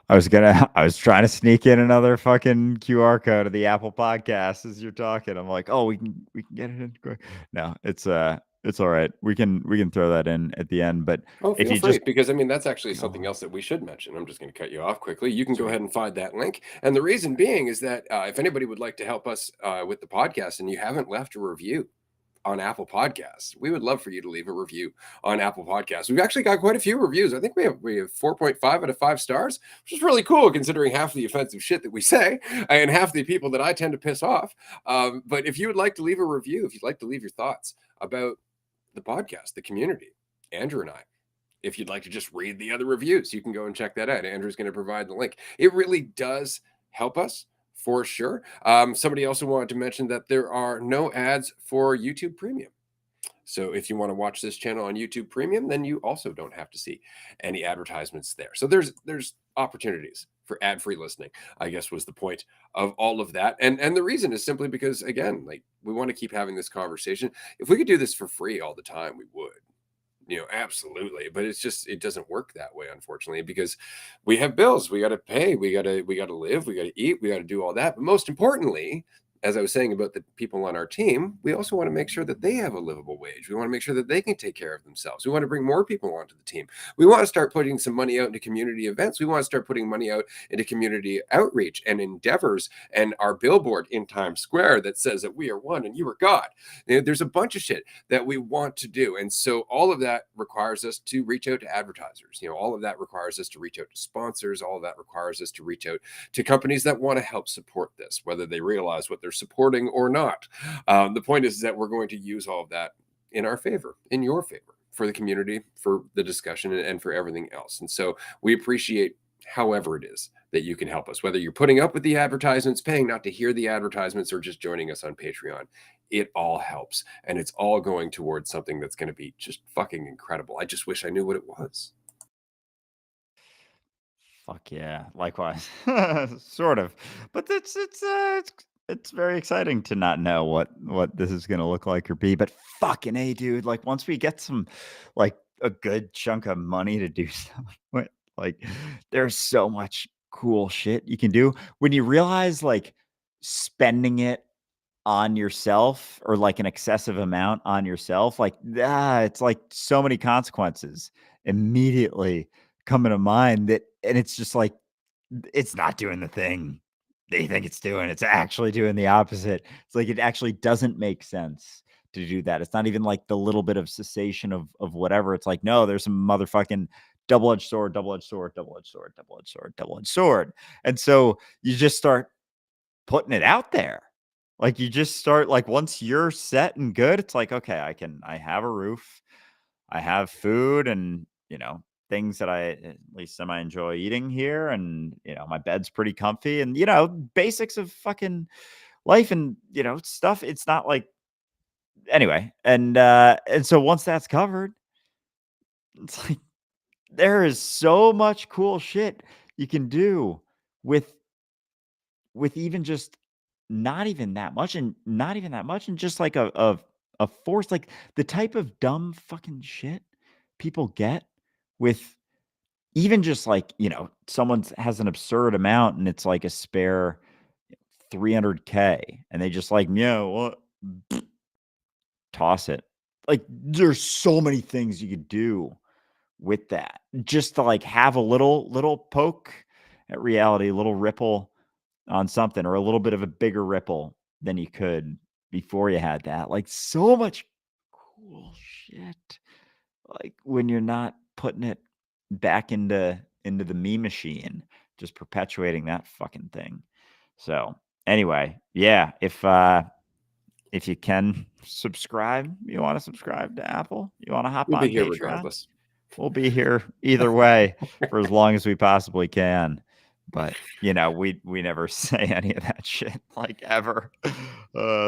I was trying to sneak in another fucking QR code of the Apple Podcast as you're talking. I'm like, oh, we can get it in quick. No, it's all right. We can throw that in at the end. But Oh, if feel you free, just because I mean, that's actually go something on. else that we should mention. I'm just going to cut you off quickly. You can go Sweet. ahead and find that link. And the reason being is that if anybody would like to help us with the podcast and you haven't left a review on Apple Podcasts, we would love for you to leave a review on Apple Podcasts. We've actually got quite a few reviews. I think we have 4.5 out of 5 stars, which is really cool considering half the offensive shit that we say and half the people that I tend to piss off. But if you would like to leave a review, if you'd like to leave your thoughts about the podcast, the community, Andrew and I, if you'd like to just read the other reviews, you can go and check that out. Andrew's going to provide the link. It really does help us for sure. Somebody also wanted to mention that there are no ads for YouTube Premium. So if you want to watch this channel on YouTube Premium, then you also don't have to see any advertisements there. So there's opportunities for ad-free listening, I guess, was the point of all of that. And the reason is simply because, again, like, we want to keep having this conversation. If we could do this for free all the time, we would. Absolutely. But it's just, it doesn't work that way, unfortunately, because we have bills we got to pay, we got to live, we got to eat, we got to do all that. But most importantly, as I was saying about the people on our team, we also want to make sure that they have a livable wage. We want to make sure that they can take care of themselves. We want to bring more people onto the team. We want to start putting some money out into community events. We want to start putting money out into community outreach and endeavors, and our billboard in Times Square that says that we are one and you are God. There's a bunch of shit that we want to do. And so all of that requires us to reach out to advertisers. All of that requires us to reach out to sponsors. All of that requires us to reach out to companies that want to help support this, whether they realize what they're supporting or not. The point is that we're going to use all of that in our favor, in your favor, for the community, for the discussion, and for everything else. And so we appreciate however it is that you can help us, whether you're putting up with the advertisements, paying not to hear the advertisements, or just joining us on Patreon. It all helps, and it's all going towards something that's going to be just fucking incredible. I just wish I knew what it was. Fuck yeah, likewise. Sort of. But it's very exciting to not know what this is gonna look like or be, but fucking A, dude, like, once we get some, like, a good chunk of money to do stuff with, like, there's so much cool shit you can do when you realize, like, spending it on yourself or, like, an excessive amount on yourself, like, it's, like, so many consequences immediately coming to mind that and it's just like, it's not doing the thing they think it's doing. It's actually doing the opposite. It's like it actually doesn't make sense to do that. It's not even like the little bit of cessation of whatever. It's like, no, there's some motherfucking double-edged sword, double-edged sword, double-edged sword, double-edged sword, double-edged sword. And so you just start putting it out there. Like you just start like once you're set and good, it's like, okay, I have a roof, I have food and, things that I at least semi enjoy eating here. And, my bed's pretty comfy and, basics of fucking life and, stuff. It's not like anyway. And so once that's covered, it's like there is so much cool shit you can do with even just not even that much and not even that much and just like a force like the type of dumb fucking shit people get with even just like, someone has an absurd amount and it's like a spare 300K and they just like, yeah, what? Toss it. Like there's so many things you could do with that just to like have a little poke at reality, a little ripple on something or a little bit of a bigger ripple than you could before you had that. Like so much cool shit. Like when you're not putting it back into the meme machine, just perpetuating that fucking thing. So anyway, yeah, if you can subscribe, you want to subscribe to Apple, you want to hop We'll be on here Patreon, regardless. we'll be here either way for as long as we possibly can. But we never say any of that shit like ever.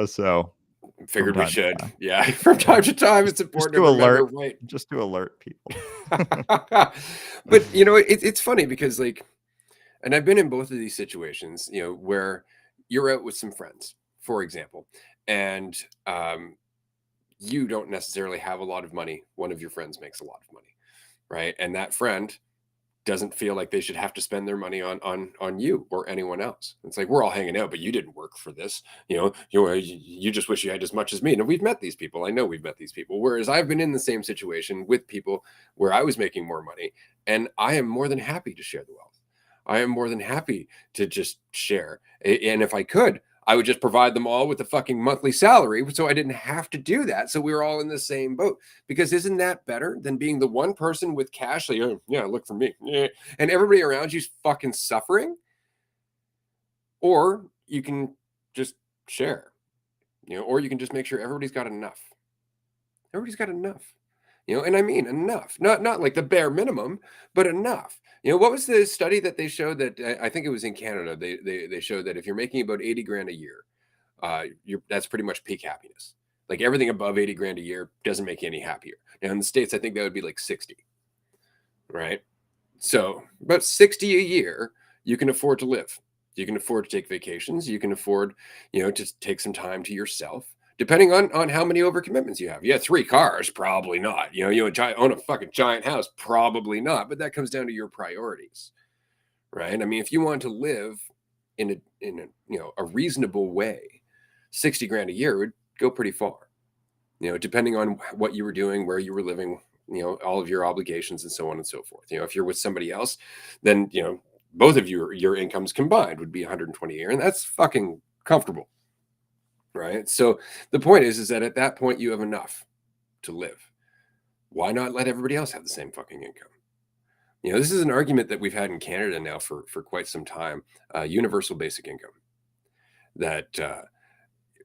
So from Figured we time to should. time, Yeah. From yeah, time to time, just it's just important to to remember, alert, right? just to alert people. But it's funny because like, and I've been in both of these situations, where you're out with some friends, for example, and you don't necessarily have a lot of money. One of your friends makes a lot of money, right? And that friend doesn't feel like they should have to spend their money on you or anyone else. It's like we're all hanging out, but you didn't work for this. You just wish you had as much as me. And we've met these people. I know we've met these people. Whereas I've been in the same situation with people where I was making more money, and I am more than happy to share the wealth. I am more than happy to just share. And if I could, I would just provide them all with a fucking monthly salary so I didn't have to do that. So we were all in the same boat. Because isn't that better than being the one person with cash? Like, oh, yeah, look for me. Yeah. And everybody around you's fucking suffering. Or you can just share, or you can just make sure everybody's got enough. Everybody's got enough. And I mean enough. Not like the bare minimum, but enough. What was the study that they showed that I think it was in Canada? They showed that if you're making about 80 grand a year, that's pretty much peak happiness. Like everything above 80 grand a year doesn't make you any happier. Now in the States, I think that would be like 60, right? So about 60 a year, you can afford to live. You can afford to take vacations. You can afford, to take some time to yourself, depending on how many overcommitments you have. Yeah, 3 cars, probably not. You own a fucking giant house, probably not. But that comes down to your priorities, right? I mean, if you want to live in a reasonable way, 60 grand a year would go pretty far. Depending on what you were doing, where you were living, all of your obligations and so on and so forth. If you're with somebody else, then both of your incomes combined would be 120 a year, and that's fucking comfortable, right? So the point is that at that point you have enough to live. Why not let everybody else have the same fucking income? This is an argument that we've had in Canada now for quite some time. Universal basic income, that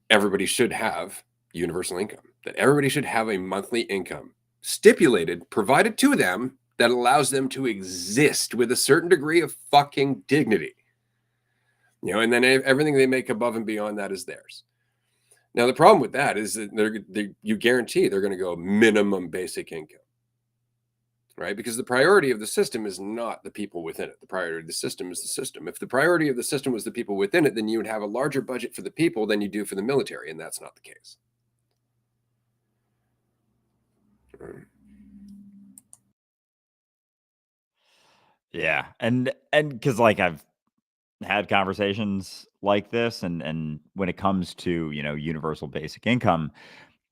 everybody should have universal income, that everybody should have a monthly income stipulated, provided to them, that allows them to exist with a certain degree of fucking dignity. And then everything they make above and beyond that is theirs. Now, the problem with that is that you guarantee they're going to go minimum basic income, right? Because the priority of the system is not the people within it. The priority of the system is the system. If the priority of the system was the people within it, then you would have a larger budget for the people than you do for the military, and that's not the case. Yeah, and because like I've had conversations like this, and when it comes to universal basic income,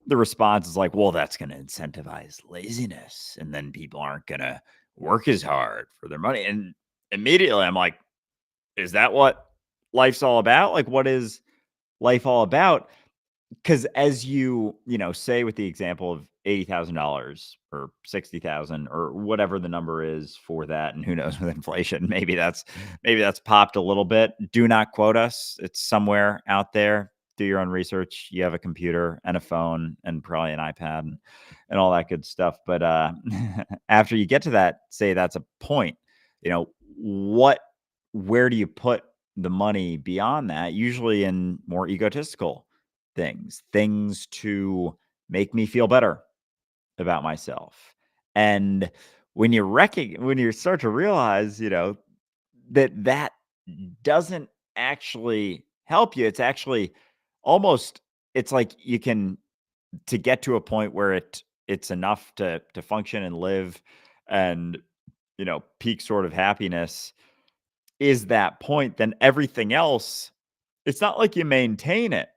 the response is like, well, that's going to incentivize laziness, and then people aren't going to work as hard for their money. And immediately, I'm like, is that what life's all about? Like, what is life all about? Because as say with the example of $80,000 or 60,000 or whatever the number is for that, and who knows with inflation, maybe that's popped a little bit. Do not quote us. It's somewhere out there. Do your own research. You have a computer and a phone and probably an iPad and all that good stuff. But after you get to that, say that's a point, what where do you put the money beyond that? Usually in more egotistical things to make me feel better about myself. And when you start to realize, that doesn't actually help you, it's actually almost, it's like you can, to get to a point where it's enough to function and live and, peak sort of happiness is that point, then everything else, it's not like you maintain it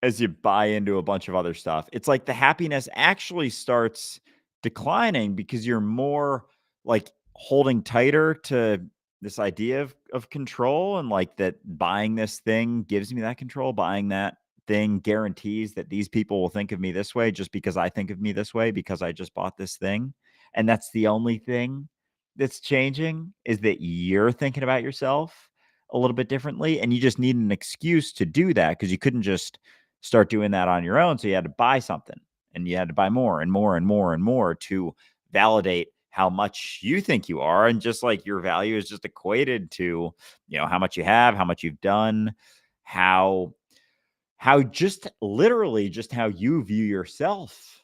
as you buy into a bunch of other stuff. It's like the happiness actually starts declining because you're more like holding tighter to this idea of control, and like that buying this thing gives me that control. Buying that thing guarantees that these people will think of me this way just because I think of me this way because I just bought this thing. And that's the only thing that's changing, is that you're thinking about yourself a little bit differently, and you just need an excuse to do that because you couldn't just start doing that on your own. So you had to buy something, and you had to buy more and more and more and more to validate how much you think you are. And just like your value is just equated to, how much you have, how much you've done, how just literally just how you view yourself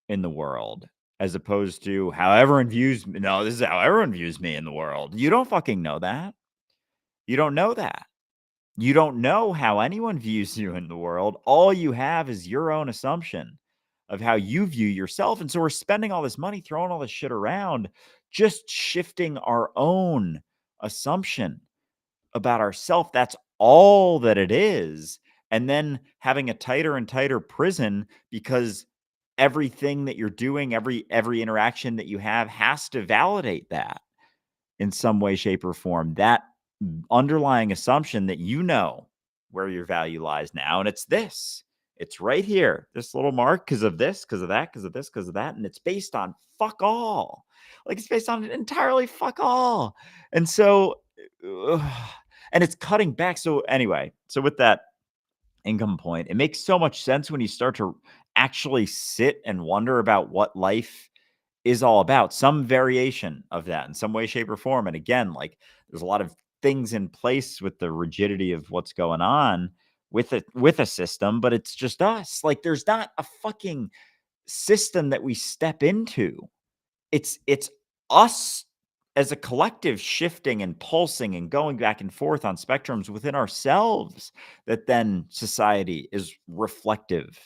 in the world, as opposed to how everyone views me. No, this is how everyone views me in the world. You don't fucking know that. You don't know that. You don't know how anyone views you in the world. All you have is your own assumption of how you view yourself. And so we're spending all this money, throwing all this shit around, just shifting our own assumption about ourself. That's all that it is. And then having a tighter and tighter prison because everything that you're doing, every interaction that you have has to validate that in some way, shape, or form. That underlying assumption that where your value lies now. And it's right here, this little mark, because of this, because of that, because of this, because of that. And it's based on fuck all. Like, it's based on entirely fuck all. And so, and it's cutting back. So anyway, so with that income point, it makes so much sense when you start to actually sit and wonder about what life is all about, some variation of that in some way, shape, or form. And again, like, there's a lot of things in place with the rigidity of what's going on with a system, but it's just us. Like, there's not a fucking system that we step into. It's us as a collective shifting and pulsing and going back and forth on spectrums within ourselves, that then society is reflective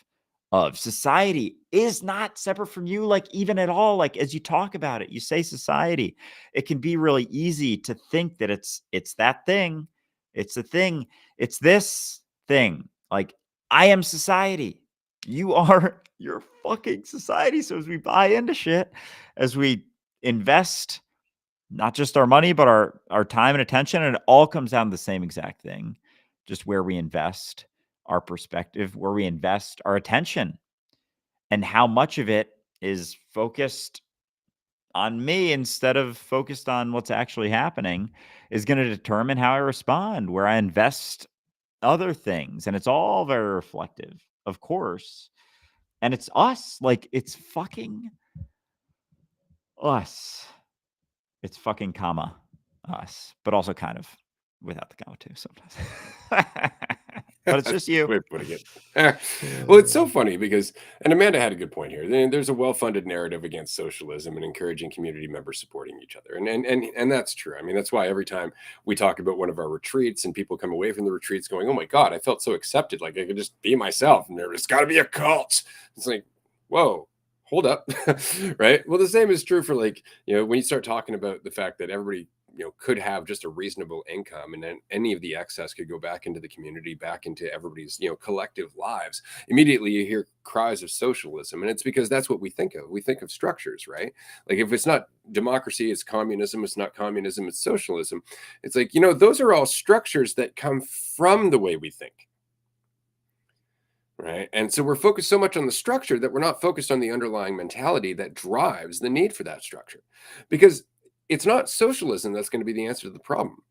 of. Society is not separate from you, like even at all. Like as you talk about it, you say society, it can be really easy to think that it's that thing, it's the thing, it's this thing. Like I am society. You are your fucking society. So as we buy into shit, as we invest not just our money, but our time and attention, and it all comes down to the same exact thing, just where we invest our perspective, where we invest our attention, and how much of it is focused on me instead of focused on what's actually happening is going to determine how I respond, where I invest other things. And it's all very reflective, of course. And it's us. Like, it's fucking us. It's fucking comma us, but also kind of without the comma too sometimes. But it's That's just a good you. way of putting it. Well, it's so funny because, and Amanda had a good point here. There's a well-funded narrative against socialism and encouraging community members supporting each other, and that's true. I mean, that's why every time we talk about one of our retreats and people come away from the retreats going, "Oh my God, I felt so accepted. Like I could just be myself." And there's got to be a cult. It's like, whoa. Hold up. Right. Well, the same is true for, like, when you start talking about the fact that everybody could have just a reasonable income, and then any of the excess could go back into the community, back into everybody's collective lives. Immediately you hear cries of socialism, and it's because that's what we think of. We think of structures, right? Like if it's not democracy, it's communism. It's not communism, it's socialism. It's like, those are all structures that come from the way we think. Right. And so we're focused so much on the structure that we're not focused on the underlying mentality that drives the need for that structure. Because it's not socialism that's going to be the answer to the problem.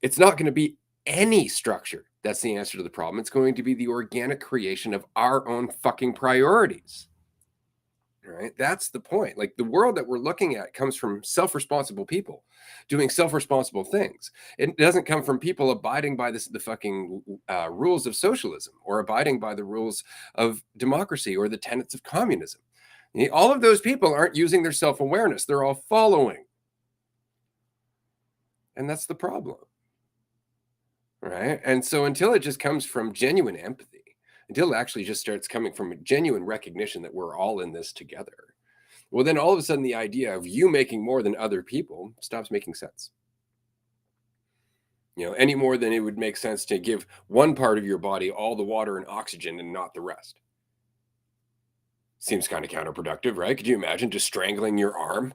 It's not going to be any structure that's the answer to the problem. It's going to be the organic creation of our own fucking priorities. Right? That's the point. Like the world that we're looking at comes from self-responsible people doing self-responsible things. It doesn't come from people abiding by the fucking rules of socialism or abiding by the rules of democracy or the tenets of communism. All of those people aren't using their self-awareness. They're all following. And that's the problem. Right? And so until it just comes from genuine empathy, until it actually just starts coming from a genuine recognition that we're all in this together, well, then all of a sudden the idea of you making more than other people stops making sense. Any more than it would make sense to give one part of your body all the water and oxygen and not the rest. Seems kind of counterproductive, right? Could you imagine just strangling your arm?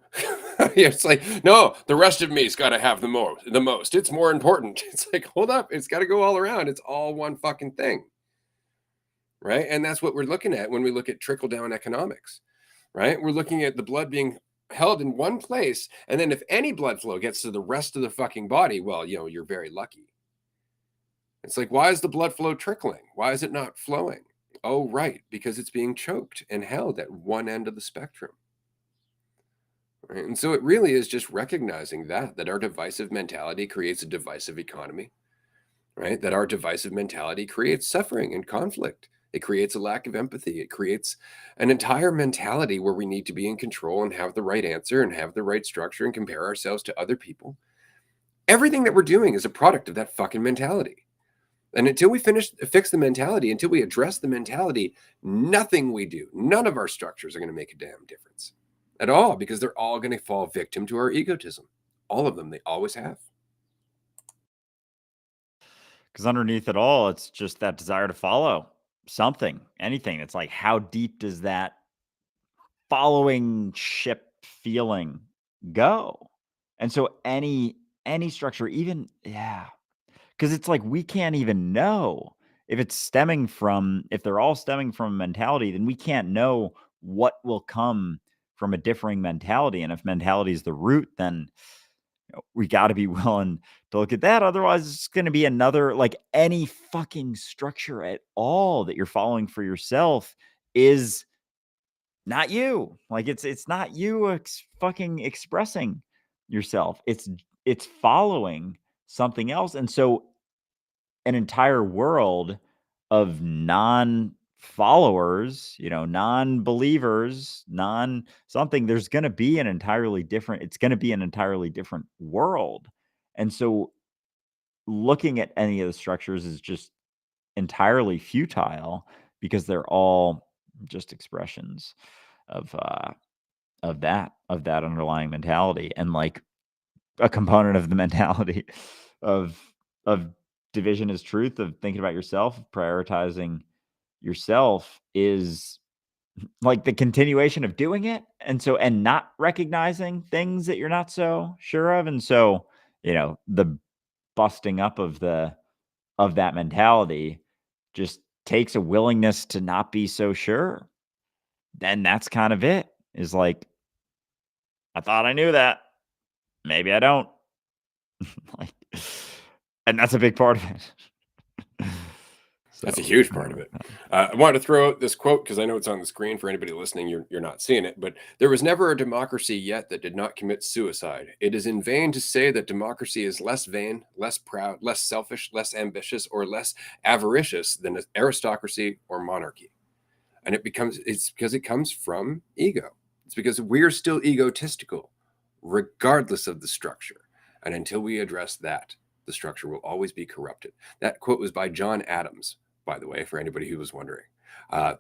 It's like, no, the rest of me's got to have the most. It's more important. It's like, hold up, it's got to go all around. It's all one fucking thing. Right? And that's what we're looking at when we look at trickle down economics. Right? We're looking at the blood being held in one place, and then if any blood flow gets to the rest of the fucking body, well, you're very lucky. It's like, why is the blood flow trickling? Why is it not flowing? Oh, right, because it's being choked and held at one end of the spectrum. Right? And so it really is just recognizing that our divisive mentality creates a divisive economy, right? That our divisive mentality creates suffering and conflict. It creates a lack of empathy. It creates an entire mentality where we need to be in control and have the right answer and have the right structure and compare ourselves to other people. Everything that we're doing is a product of that fucking mentality. And until we fix the mentality, until we address the mentality, nothing we do, none of our structures are going to make a damn difference at all, because they're all going to fall victim to our egotism. All of them, they always have. Because underneath it all, it's just that desire to follow something, anything. It's like, how deep does that following ship feeling go? And so any structure, even because it's like we can't even know if they're all stemming from a mentality, then we can't know what will come from a differing mentality. And if mentality is the root, then we got to be willing to look at that. Otherwise, it's going to be another, like any fucking structure at all that you're following for yourself is not you. Like it's not you fucking expressing yourself. It's following something else. And so an entire world of non-followers, non-believers, non-something, there's going to be it's going to be an entirely different world. And so looking at any of the structures is just entirely futile because they're all just expressions of that underlying mentality, and like a component of the mentality of of division is truth, of thinking about yourself, prioritizing yourself is like the continuation of doing it, and not recognizing things that you're not so sure of, and so, the busting up of that mentality just takes a willingness to not be so sure. Then that's kind of it. Is like, I thought I knew that. Maybe I don't. Like, and that's a big part of it. That's a So, huge I don't part of know. it. I wanted to throw out this quote because I know it's on the screen for anybody listening. You're not seeing it, but there was never a democracy yet that did not commit suicide. It is in vain to say that democracy is less vain, less proud, less selfish, less ambitious, or less avaricious than aristocracy or monarchy. And it's because it comes from ego. It's because we're still egotistical, regardless of the structure. And until we address that, the structure will always be corrupted. That quote was by John Adams, by the way, for anybody who was wondering.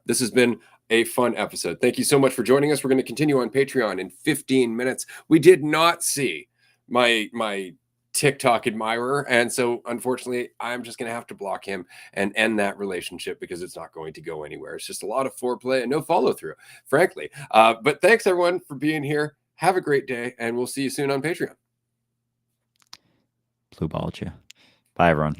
This has been a fun episode. Thank you so much for joining us. We're going to continue on Patreon in 15 minutes. We did not see my TikTok admirer, and so unfortunately, I'm just going to have to block him and end that relationship because it's not going to go anywhere. It's just a lot of foreplay and no follow through, frankly. But thanks everyone for being here. Have a great day, and we'll see you soon on Patreon. Blue balled you. Bye, everyone.